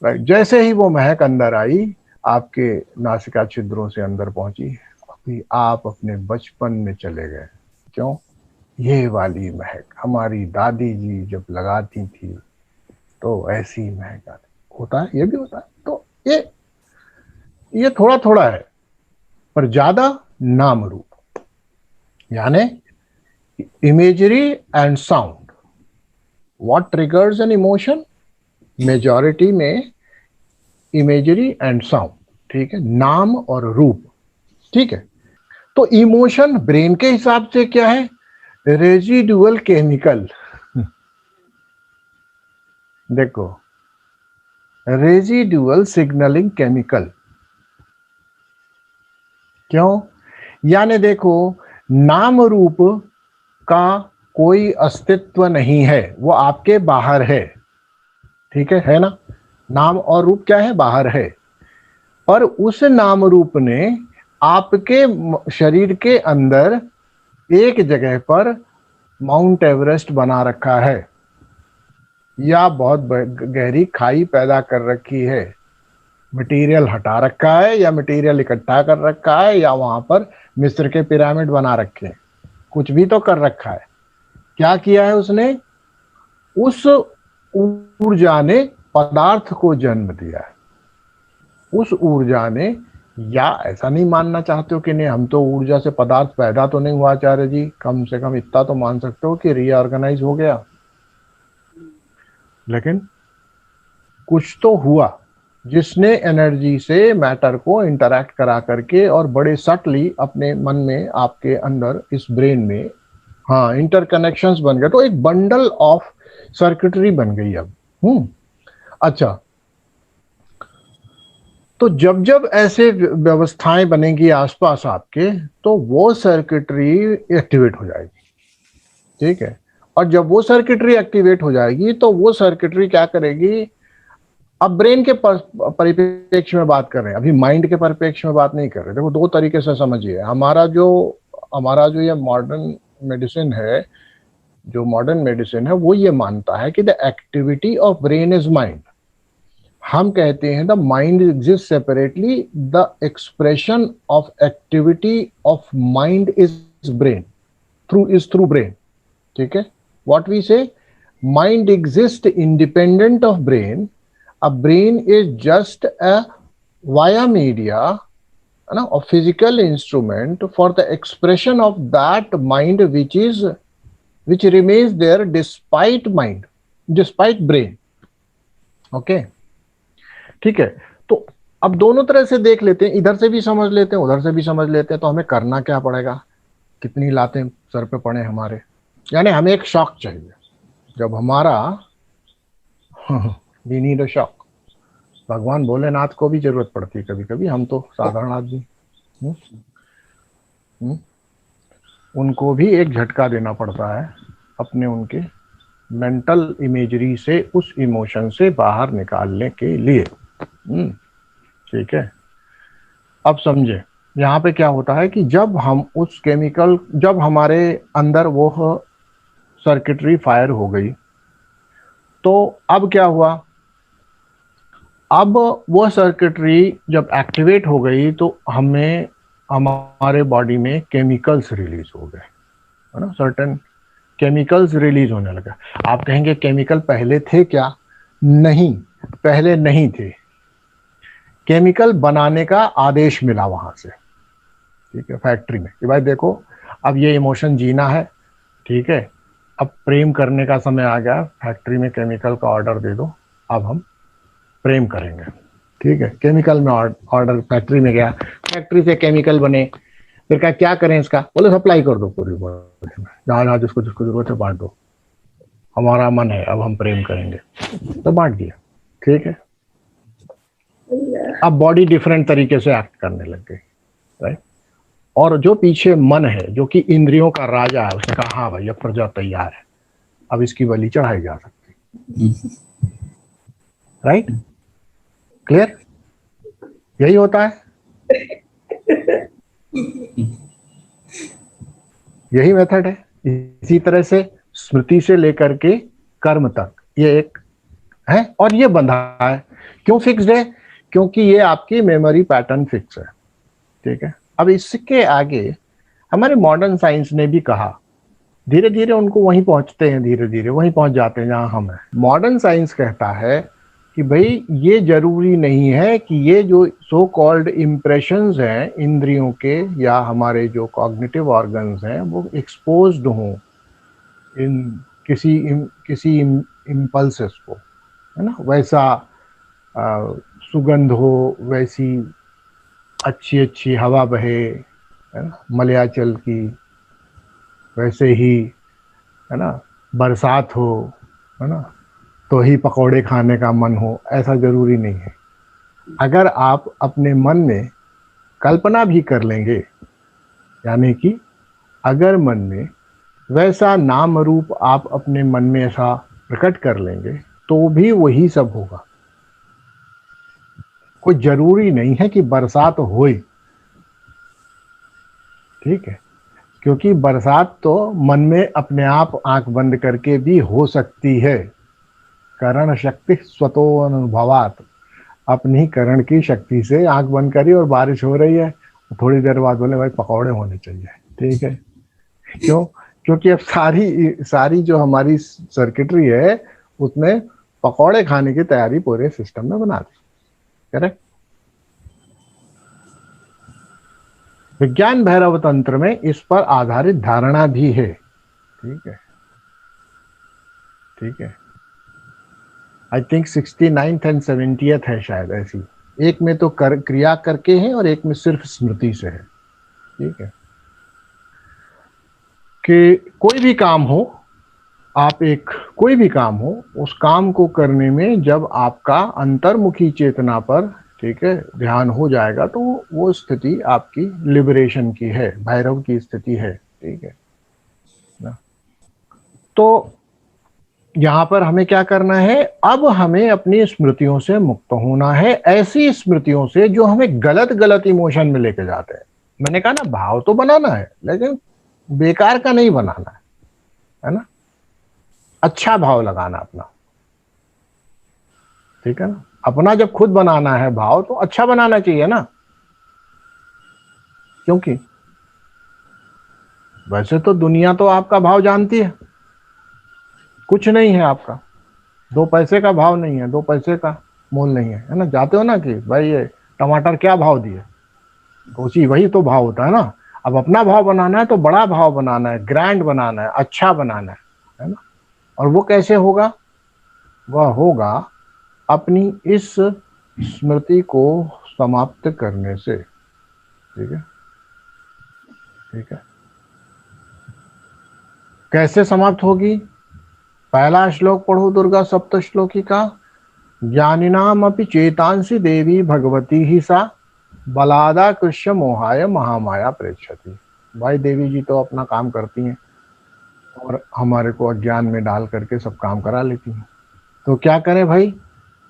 राइट, जैसे ही वो महक अंदर आई, आपके नासिका छिद्रों से अंदर पहुंची, अभी आप अपने बचपन में चले गए। क्यों? ये वाली महक हमारी दादी जी जब लगाती थी तो ऐसी महक आती। होता है, ये भी होता है। तो ये थोड़ा थोड़ा है, पर ज्यादा नाम रूप, यानी imagery and sound. What triggers an emotion? Majority में इमेजरी एंड साउंड। ठीक है, नाम और रूप। ठीक है, तो इमोशन ब्रेन के हिसाब से क्या है? Residual chemical. देखो, रेजिडुअल सिग्नलिंग केमिकल। क्यों? यानी देखो, नाम रूप का कोई अस्तित्व नहीं है, वो आपके बाहर है। ठीक है ना। नाम और रूप क्या है? बाहर है। पर उस नाम रूप ने आपके शरीर के अंदर एक जगह पर माउंट एवरेस्ट बना रखा है, या बहुत गहरी खाई पैदा कर रखी है, मटेरियल हटा रखा है, या मटेरियल इकट्ठा कर रखा है, या वहां पर मिस्र के पिरामिड बना रखे हैं। कुछ भी तो कर रखा है। क्या किया है उसने? उस ऊर्जा ने पदार्थ को जन्म दिया है। उस ऊर्जा ने, या ऐसा नहीं मानना चाहते हो कि नहीं, हम तो ऊर्जा से पदार्थ पैदा तो नहीं हुआ आचार्य जी, कम से कम इतना तो मान सकते हो कि रीऑर्गेनाइज हो गया, लेकिन कुछ तो हुआ जिसने एनर्जी से मैटर को इंटरैक्ट करा करके और बड़े सटली अपने मन में, आपके अंदर, इस ब्रेन में, हाँ, इंटरकनेक्शंस बन गए। तो एक बंडल ऑफ सर्किटरी बन गई अब। अच्छा, तो जब जब ऐसे व्यवस्थाएं बनेंगी आसपास आपके, तो वो सर्किटरी एक्टिवेट हो जाएगी। ठीक है, और जब वो सर्किटरी एक्टिवेट हो जाएगी, तो वो सर्किटरी क्या करेगी? अब ब्रेन के परिप्रेक्ष्य में बात कर रहे हैं, अभी माइंड के परिप्रेक्ष्य में बात नहीं कर रहे। देखो दो तरीके से समझिए, हमारा जो ये मॉडर्न मेडिसिन है वो ये मानता है कि the activity of brain is mind. हम कहते हैं the mind exist separately, the expression of activity of mind is brain, through brain. ठीक है, व्हाट वी से, mind exist independent of brain, a brain is just a via media, है ना, a physical instrument for the expression of that mind which remains there despite brain। Okay, ठीक है। तो अब दोनों तरह से देख लेते हैं, इधर से भी समझ लेते हैं, उधर से भी समझ लेते हैं। तो हमें करना क्या पड़ेगा, कितनी लातें सर पे पड़े हमारे, यानी हमें एक शॉक चाहिए। जब हमारा वी नीड अ शॉक, भगवान भोलेनाथ को भी जरूरत पड़ती है कभी कभी, हम तो साधारण आदमी, उनको भी एक झटका देना पड़ता है अपने उनके मेंटल इमेजरी से, उस इमोशन से बाहर निकालने के लिए। ठीक है, अब समझे यहाँ पे क्या होता है कि जब हमारे अंदर वो सर्किटरी फायर हो गई, तो अब क्या हुआ, अब वो सर्किटरी जब एक्टिवेट हो गई तो हमारे बॉडी में केमिकल्स रिलीज हो गए, है ना, सर्टेन केमिकल्स रिलीज होने लगा। आप कहेंगे केमिकल पहले थे क्या? नहीं, पहले नहीं थे। केमिकल बनाने का आदेश मिला वहां से, ठीक है, फैक्ट्री में, कि भाई देखो अब ये इमोशन जीना है, ठीक है, अब प्रेम करने का समय आ गया, फैक्ट्री में केमिकल का ऑर्डर दे दो, अब हम प्रेम करेंगे। ठीक है, केमिकल में ऑर्डर फैक्ट्री में गया, फैक्ट्री से केमिकल बने, फिर क्या करें इसका, बोले सप्लाई कर दो पूरी बॉडी में, जहाँ जहाँ जिसको जिसको जरूरत है बांट दो, हमारा मन है अब हम प्रेम करेंगे, तो बांट दिया। ठीक है, अब बॉडी डिफरेंट तरीके से एक्ट करने लग गई, राइट। और जो पीछे मन है, जो कि इंद्रियों का राजा है, उसने कहा हाँ भाई अब प्रजा तैयार है, अब इसकी बलि चढ़ाई जा सकती। राइट, क्लियर, यही होता है, यही मेथड है। इसी तरह से स्मृति से लेकर के कर्म तक ये एक है, और ये बंधा है। क्यों फिक्स्ड है? क्योंकि ये आपकी मेमोरी पैटर्न फिक्स है। ठीक है, अब इसके आगे हमारे मॉडर्न साइंस ने भी कहा, धीरे धीरे उनको वहीं पहुंचते हैं, धीरे धीरे वहीं पहुंच जाते हैं जहां हम हैं। मॉडर्न साइंस कहता है कि भाई ये जरूरी नहीं है कि ये जो सो कॉल्ड इम्प्रेशंस हैं इंद्रियों के या हमारे जो कॉग्निटिव ऑर्गन्स हैं वो एक्सपोज्ड हों इन किसी इम्पल्सेस को, है ना, वैसा सुगंध हो, वैसी अच्छी अच्छी हवा बहे, है ना, मलयाचल की, वैसे ही, है ना, बरसात हो, है ना, तो ही पकौड़े खाने का मन हो, ऐसा जरूरी नहीं है। अगर आप अपने मन में कल्पना भी कर लेंगे, यानी कि अगर मन में वैसा नाम रूप आप अपने मन में ऐसा प्रकट कर लेंगे, तो भी वही सब होगा। कोई जरूरी नहीं है कि बरसात होए, ठीक है, क्योंकि बरसात तो मन में अपने आप आंख बंद करके भी हो सकती है। करण शक्ति स्वतो अनुभवात, अपनी करण की शक्ति से आंख बंद करी और बारिश हो रही है, थोड़ी देर बाद बोले भाई पकौड़े होने चाहिए। ठीक है, क्यों? क्योंकि अब सारी जो हमारी सर्किटरी है उसमें पकौड़े खाने की तैयारी पूरे सिस्टम में बना दी। करेक्ट। विज्ञान भैरव तंत्र में इस पर आधारित धारणा भी है। ठीक है, ठीक है, I think 69th and 70th है शायद ऐसी, एक में तो क्रिया करके है और एक में सिर्फ स्मृति से है। ठीक है, कि कोई भी काम हो, कोई भी काम हो, उस काम को करने में जब आपका अंतर्मुखी चेतना पर, ठीक है, ध्यान हो जाएगा, तो वो स्थिति आपकी लिबरेशन की है, भैरव की स्थिति है। ठीक है ना, तो यहां पर हमें क्या करना है, अब हमें अपनी स्मृतियों से मुक्त होना है, ऐसी स्मृतियों से जो हमें गलत गलत इमोशन में लेके जाते हैं। मैंने कहा ना, भाव तो बनाना है लेकिन बेकार का नहीं बनाना है ना, अच्छा भाव लगाना अपना, ठीक है ना। अपना जब खुद बनाना है भाव तो अच्छा बनाना चाहिए ना, क्योंकि वैसे तो दुनिया तो आपका भाव जानती है, कुछ नहीं है आपका, 2 पैसे का भाव नहीं है, 2 पैसे का मोल नहीं है ना। जाते हो ना कि भाई ये टमाटर क्या भाव दिए, तो उसी वही तो भाव होता है ना। अब अपना भाव बनाना है तो बड़ा भाव बनाना है, ग्रैंड बनाना है, अच्छा बनाना है ना। और वो कैसे होगा, वह होगा अपनी इस स्मृति को समाप्त करने से, ठीक है, ठीक है। कैसे समाप्त होगी, पहला श्लोक पढ़ो दुर्गा सप्तश्लोकी का। ज्ञानिनाम अपि चेतांसी देवी भगवती ही सा, बलादा कृष्ण मोहाय महामाया प्रेक्षति। भाई देवी जी तो अपना काम करती हैं और हमारे को अज्ञान में डाल करके सब काम करा लेती हैं। तो क्या करें भाई,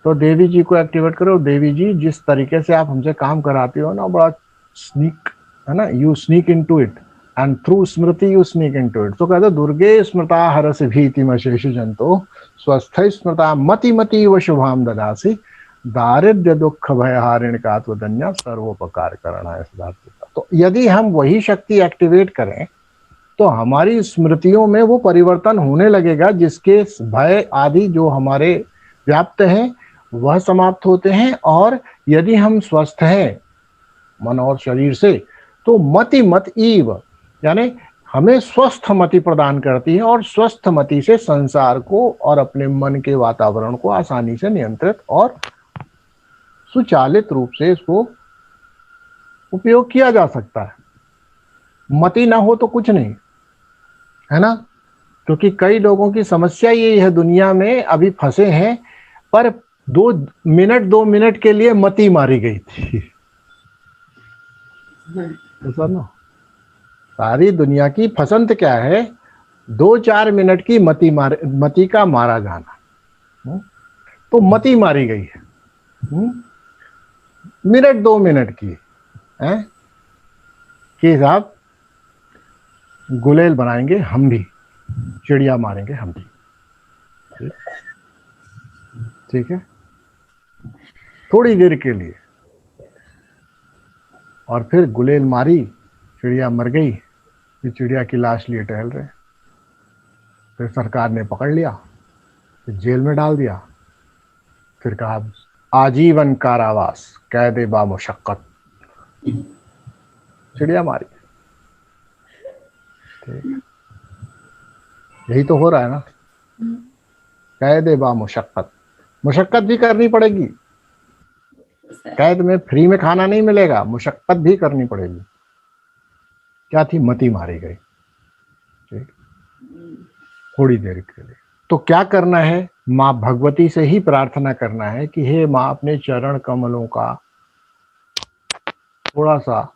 तो देवी जी को एक्टिवेट करो। देवी जी जिस तरीके से आप हमसे काम कराती हो ना, बड़ा स्नीक है ना, you sneak into it and through Smriti you sneak into it. तो कहते दुर्गे स्मृता हरस भीति मशेष जंतो, स्वस्थ स्मृता मति मति व शुभाम ददासी, दारिद्र्य दुख भय हारिण का आत्मधन्य सर्वोपकार करना है सिद्धार्थ। तो यदि हम वही शक्ति एक्टिवेट करें तो हमारी स्मृतियों में वो परिवर्तन होने लगेगा, जिसके भय आदि जो हमारे व्याप्त हैं वह समाप्त होते हैं। और यदि हम स्वस्थ हैं मन और शरीर से, तो मति मत ईव, यानी हमें स्वस्थ मति प्रदान करती है, और स्वस्थ मति से संसार को और अपने मन के वातावरण को आसानी से नियंत्रित और सुचालित रूप से इसको उपयोग किया जा सकता है। मति ना हो तो कुछ नहीं है ना, क्योंकि कई लोगों की समस्या यही है, दुनिया में अभी फंसे हैं, पर 2 मिनट के लिए मति मारी गई थी। तो सुनो, सारी दुनिया की फसंत क्या है, 2-4 मिनट की मति का मारा जाना। तो मति मारी गई है मिनट 2 मिनट की है कि साहब गुलेल बनाएंगे हम भी, चिड़िया मारेंगे हम भी, ठीक है, थोड़ी देर के लिए। और फिर गुलेल मारी, चिड़िया मर गई, फिर चिड़िया की लाश लिए टहल रहे, फिर सरकार ने पकड़ लिया, फिर जेल में डाल दिया, फिर कहा आजीवन कारावास, कैद बा मुशक्कत, चिड़िया मारी। ठीक है, यही तो हो रहा है ना, कैद बा मुशक्कत, मुशक्कत भी करनी पड़ेगी। कैद में फ्री में खाना नहीं मिलेगा, मुशक्कत भी करनी पड़ेगी। क्या थी, मति मारी गई, ठीक, थोड़ी देर के लिए। तो क्या करना है, माँ भगवती से ही प्रार्थना करना है कि हे माँ, अपने चरण कमलों का थोड़ा सा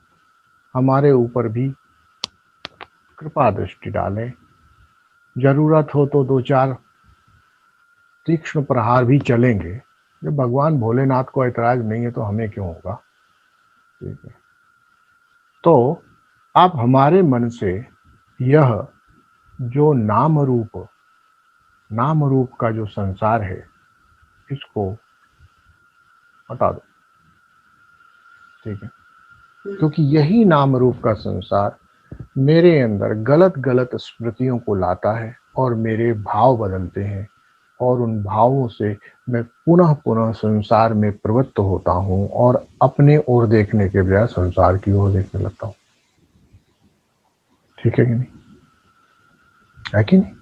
हमारे ऊपर भी कृपा दृष्टि डालें। जरूरत हो तो 2-4 तीक्ष्ण प्रहार भी चलेंगे। जब भगवान भोलेनाथ को ऐतराज नहीं है तो हमें क्यों होगा, ठीक है। तो आप हमारे मन से यह जो नाम रूप का जो संसार है, इसको हटा दो, ठीक है, क्योंकि यही नाम रूप का संसार मेरे अंदर गलत गलत स्मृतियों को लाता है और मेरे भाव बदलते हैं, और उन भावों से मैं पुनः पुनः संसार में प्रवृत्त होता हूं और अपने ओर देखने के बजाय संसार की ओर देखने लगता हूं। ठीक है कि नहीं, है कि नहीं?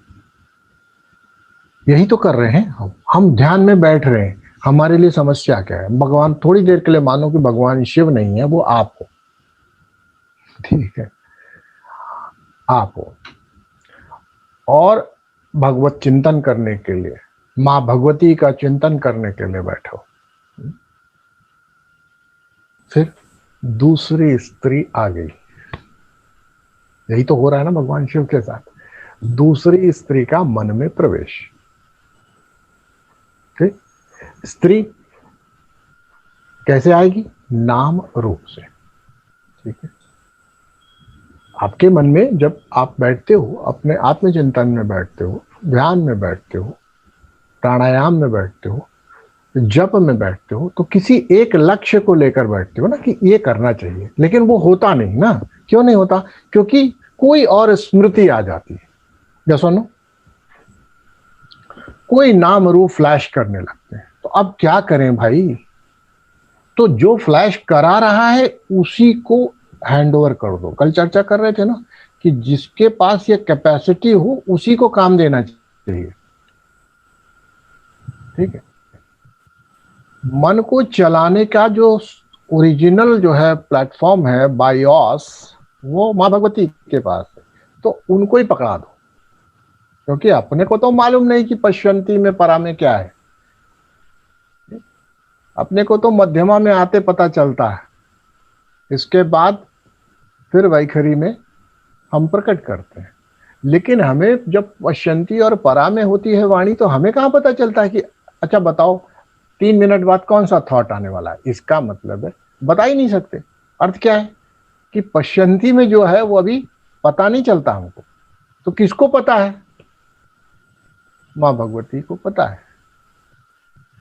यही तो कर रहे हैं हम ध्यान में बैठ रहे हैं। हमारे लिए समस्या क्या है, भगवान, थोड़ी देर के लिए मानो कि भगवान शिव नहीं है, वो आप हो, ठीक है, आप हो। और भगवत चिंतन करने के लिए, माँ भगवती का चिंतन करने के लिए बैठो। फिर दूसरी स्त्री आ गई, यही तो हो रहा है ना भगवान शिव के साथ, दूसरी स्त्री का मन में प्रवेश। ठीक। स्त्री कैसे आएगी? नाम रूप से। ठीक है। आपके मन में जब आप बैठते हो, अपने आत्मचिंतन में बैठते हो, ध्यान में बैठते हो, प्राणायाम में बैठते हो, जप में बैठते हो, तो किसी एक लक्ष्य को लेकर बैठते हो ना कि ये करना चाहिए, लेकिन वो होता नहीं ना। क्यों नहीं होता? क्योंकि कोई और स्मृति आ जाती है, या सुनो, कोई नाम रूप फ्लैश करने लगते हैं। तो अब क्या करें भाई? तो जो फ्लैश करा रहा है उसी को हैंड ओवर कर दो। कल चर्चा कर रहे थे ना कि जिसके पास ये कैपेसिटी हो उसी को काम देना चाहिए। ठीक है। मन को चलाने का जो ओरिजिनल जो है प्लेटफॉर्म है, बायोस, वो माँ भगवती के पास है। तो उनको ही पकड़ा दो, क्योंकि अपने को तो मालूम नहीं कि पश्यंती में परा में क्या है। अपने को तो मध्यमा में आते पता चलता है, इसके बाद फिर वैखरी में हम प्रकट करते हैं। लेकिन हमें जब पश्यंती और परा में होती है वाणी, तो हमें कहाँ पता चलता है कि अच्छा बताओ 3 मिनट बाद कौन सा थॉट आने वाला है। इसका मतलब है बता ही नहीं सकते। अर्थ क्या है कि पश्यंती में जो है वो अभी पता नहीं चलता हमको। तो किसको पता है? माँ भगवती को पता है,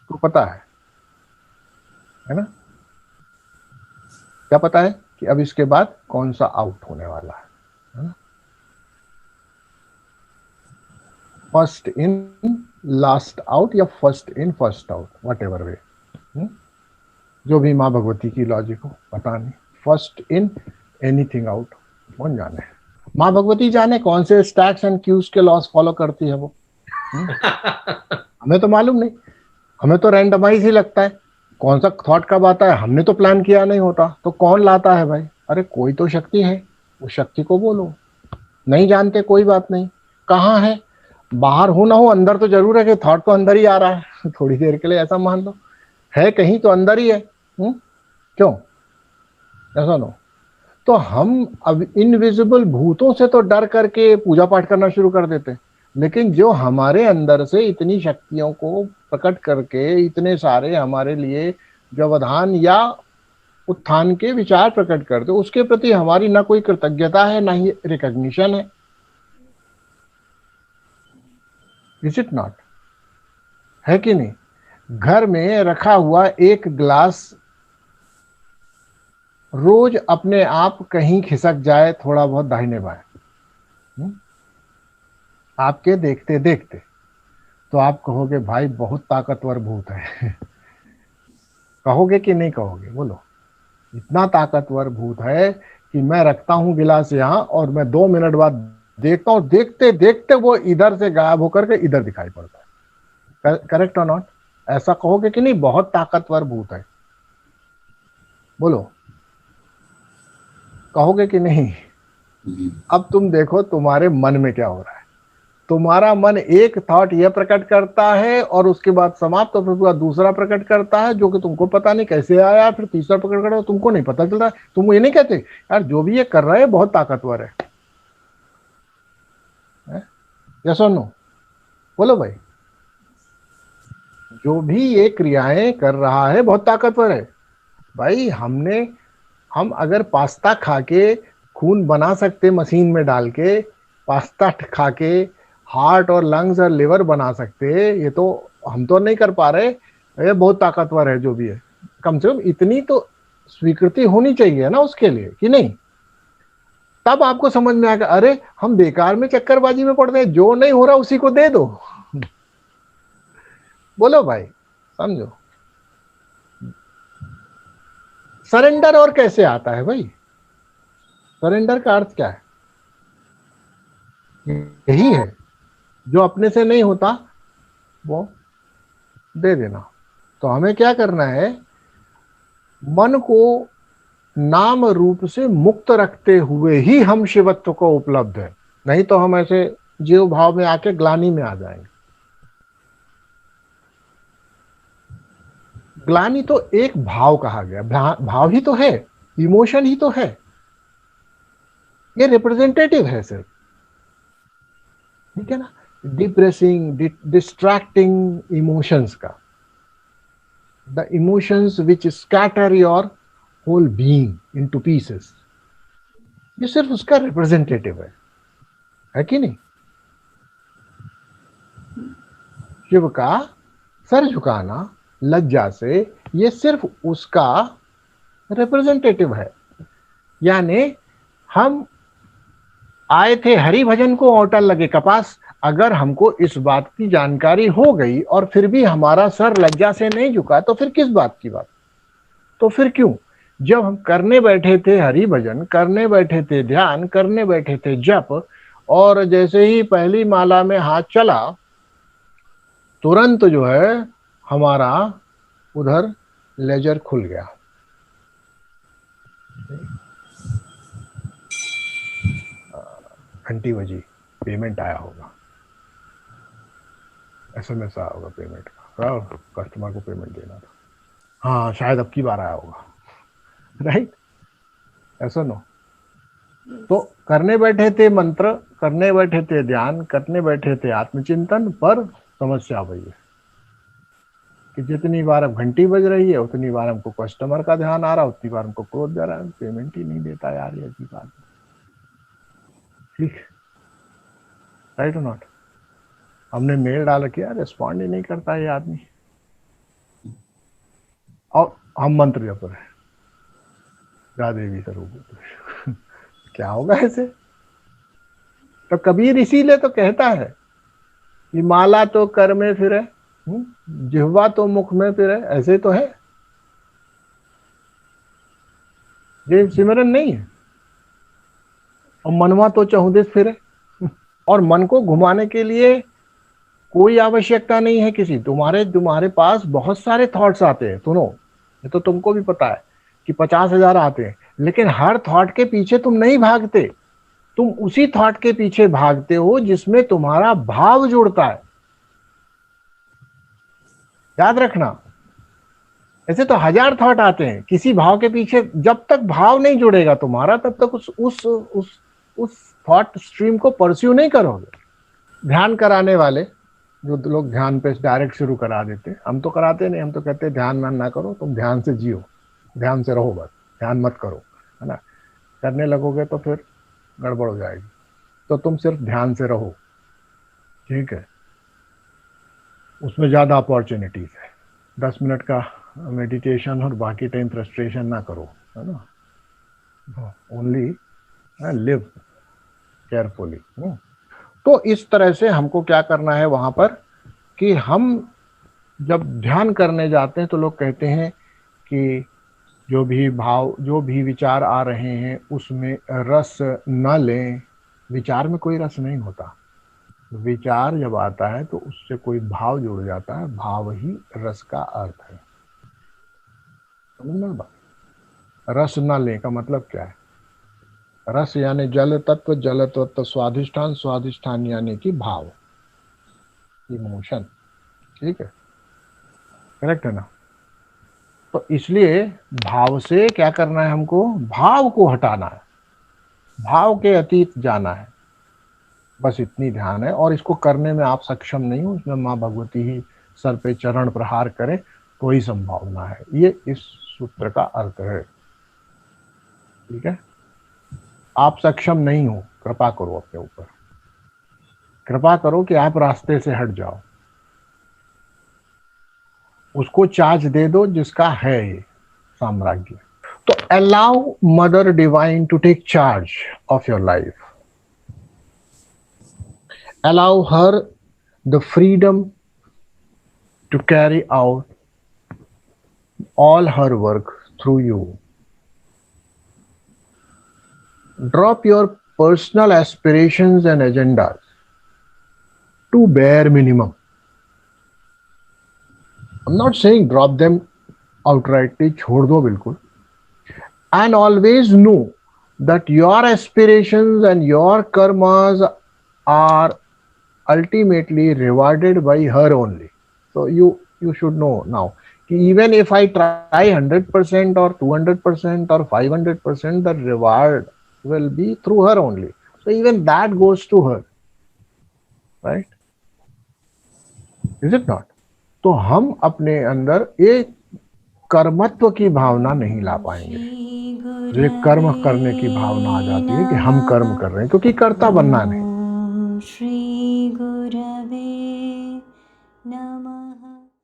को पता है ना? क्या पता है कि अब इसके बाद कौन सा आउट होने वाला है ना? फर्स्ट इन लास्ट आउट, या first in first out, what ever वे, जो भी माँ भगवती की लॉजिक हो, पता नहीं। फर्स्ट इन एनीथिंग आउट, कौन जाने। माँ भगवती जाने कौन से स्टैक्स एंड क्यूज के लॉस फॉलो करती है वो। हमें तो मालूम नहीं, हमें तो रैंडमाइज ही लगता है। कौन सा थॉट कब आता है हमने तो प्लान किया नहीं होता, तो कौन लाता है भाई? अरे कोई तो शक्ति है, उस शक्ति को बोलो। नहीं जानते कोई बात नहीं, कहाँ है? बाहर हो ना हो, अंदर तो जरूर है कि थॉट तो अंदर ही आ रहा है। थोड़ी देर के लिए ऐसा मान लो है कहीं तो अंदर ही है। क्यों ऐसा नो? तो हम अब इनविजिबल भूतों से तो डर करके पूजा पाठ करना शुरू कर देते, लेकिन जो हमारे अंदर से इतनी शक्तियों को प्रकट करके इतने सारे हमारे लिए व्यवधान या उत्थान के विचार प्रकट करते, उसके प्रति हमारी ना कोई कृतज्ञता है ना ही रिकॉग्निशन है। Is it not? है कि नहीं? घर में रखा हुआ एक ग्लास रोज अपने आप कहीं खिसक जाए थोड़ा बहुत दाहिने बाएं, आपके देखते देखते, तो आप कहोगे भाई बहुत ताकतवर भूत है। कहोगे कि नहीं कहोगे? बोलो। इतना ताकतवर भूत है कि मैं रखता हूं गिलास यहां और मैं 2 मिनट बाद देखता हूं, देखते देखते वो इधर से गायब होकर के इधर दिखाई पड़ता है। करेक्ट और नॉट? ऐसा कहोगे कि नहीं बहुत ताकतवर भूत है? बोलो, कहोगे कि नहीं? अब तुम देखो तुम्हारे मन में क्या हो रहा है। तुम्हारा मन एक थॉट यह प्रकट करता है और उसके बाद समाप्त, तो फिर दूसरा प्रकट करता है जो कि तुमको पता नहीं कैसे आया, फिर तीसरा प्रकट करता है, तुमको नहीं पता चलता। तुम ये नहीं कहते यार जो भी ये कर रहा है बहुत ताकतवर है? यस और नो? बोलो भाई। जो भी ये क्रियाएं कर रहा है बहुत ताकतवर है भाई। हम अगर पास्ता खा के खून बना सकते मशीन में डाल के, पास्ता खा के हार्ट और लंग्स और लिवर बना सकते, ये तो हम तो नहीं कर पा रहे। ये बहुत ताकतवर है जो भी है। कम से कम इतनी तो स्वीकृति होनी चाहिए ना उसके लिए, कि नहीं? तब आपको समझ में आएगा अरे हम बेकार में चक्करबाजी में पड़ते हैं, जो नहीं हो रहा उसी को दे दो। बोलो भाई, समझो। सरेंडर और कैसे आता है भाई? सरेंडर का अर्थ क्या है? यही है, जो अपने से नहीं होता वो दे देना। तो हमें क्या करना है? मन को नाम रूप से मुक्त रखते हुए ही हम शिवत्व को उपलब्ध है। नहीं तो हम ऐसे जीव भाव में आके ग्लानि में आ जाएंगे। ग्लानि तो एक भाव कहा गया, भाव ही तो है, इमोशन ही तो है, ये रिप्रेजेंटेटिव है सिर्फ। ठीक है ना? डिप्रेसिंग डिस्ट्रैक्टिंग इमोशंस का the emotions which scatter your whole being into pieces, ये सिर्फ उसका रिप्रेजेंटेटिव है कि नहीं? शिव का सर झुकाना लज्जा से ये सिर्फ उसका रिप्रेजेंटेटिव है। यानी हम आए थे हरि भजन को होटल लगे कपास, अगर हमको इस बात की जानकारी हो गई और फिर भी हमारा सर लज्जा से नहीं झुका तो फिर किस बात की बात? तो फिर क्यों? जब हम करने बैठे थे हरि भजन, करने बैठे थे ध्यान, करने बैठे थे जप, और जैसे ही पहली माला में हाथ चला तुरंत जो है हमारा उधर लेजर खुल गया। घंटी बजी, पेमेंट आया होगा, SMS आया होगा पेमेंट का, कस्टमर को पेमेंट देना था, हाँ शायद अब की बार आया होगा, राइट? ऐसा नो। तो करने बैठे थे मंत्र, करने बैठे थे ध्यान, करने बैठे थे आत्मचिंतन, पर समस्या वही है कि जितनी बार अब घंटी बज रही है उतनी बार हमको कस्टमर का ध्यान आ रहा है, उतनी बार हमको क्रोध जा रहा है, पेमेंट ही नहीं देता यार, ये अच्छी बात है। ठीक, राइट और नॉट? हमने मेल डाला किया, रिस्पॉन्ड ही नहीं करता ये आदमी, और हम मंत्र जप रहे हैं, जा देवी स्वरूप क्या होगा ऐसे? तो कबीर इसीलिए तो कहता है कि माला तो कर में फिरे, जिह्वा तो मुख में फिरे, ऐसे तो है, ये सिमरन नहीं है। और मनवा तो चहुदिस फिरे, और मन को घुमाने के लिए कोई आवश्यकता नहीं है किसी, तुम्हारे पास बहुत सारे थॉट्स आते हैं, सुनो, ये तो तुमको भी पता है कि 50,000 आते हैं, लेकिन हर थॉट के पीछे तुम नहीं भागते, तुम उसी थॉट के पीछे भागते हो जिसमें तुम्हारा भाव जुड़ता है। याद रखना, ऐसे तो 1000 थॉट आते हैं, किसी भाव के पीछे जब तक भाव नहीं जुड़ेगा तुम्हारा तब तक उस थॉट स्ट्रीम को परस्यू नहीं करोगे। ध्यान कराने वाले जो लोग ध्यान पे डायरेक्ट शुरू करा देते, हम तो कराते नहीं, हम तो कहते ध्यान मान ना करो, तुम ध्यान से जियो, ध्यान से रहो, बस ध्यान मत करो, है ना? करने लगोगे तो फिर गड़बड़ हो जाएगी, तो तुम सिर्फ ध्यान से रहो, ठीक है? उसमें ज़्यादा अपॉर्चुनिटीज है, 10 मिनट का मेडिटेशन और बाकी टाइम फ्रस्ट्रेशन ना करो, है ना? Only live carefully. तो इस तरह से हमको क्या करना है वहां पर कि हम जब ध्यान करने जाते हैं तो लोग कहते हैं कि जो भी भाव, जो भी विचार आ रहे हैं उसमें रस न लें। विचार में कोई रस नहीं होता, विचार जब आता है तो उससे कोई भाव जुड़ जाता है, भाव ही रस का अर्थ है। समझना बात? रस न लें का मतलब क्या है? रस यानी जल तत्व, जल तत्व स्वाधिष्ठान, स्वाधिष्ठान यानी कि भाव, इमोशन, ठीक है? करेक्ट है ना? तो इसलिए भाव से क्या करना है हमको? भाव को हटाना है, भाव के अतीत जाना है, बस इतनी ध्यान है। और इसको करने में आप सक्षम नहीं हो, इसमें माँ भगवती ही सर पे चरण प्रहार करें तो ही संभावना है, ये इस सूत्र का अर्थ है, ठीक है? आप सक्षम नहीं हो, कृपा करो अपने ऊपर, कृपा करो कि आप रास्ते से हट जाओ, उसको चार्ज दे दो जिसका है ये साम्राज्य। तो allow mother divine to take charge of your life, allow her the freedom to carry out all her work through you. Drop your personal aspirations and agendas to bare minimum. I'm not saying drop them outrightly, छोड़ दो बिल्कुल. And always know that your aspirations and your karmas are ultimately rewarded by her only. So you should know now. Even if I try 100% or 200% or 500%, the reward will be through her only. So even that goes to her, right? Is it not? तो हम अपने अंदर ये कर्मत्व की भावना नहीं ला पाएंगे। ये कर्म करने की भावना आ जाती है कि हम कर्म कर रहे हैं, क्योंकि कर्ता बनना नहीं। ॐ श्री गुरवे नमः।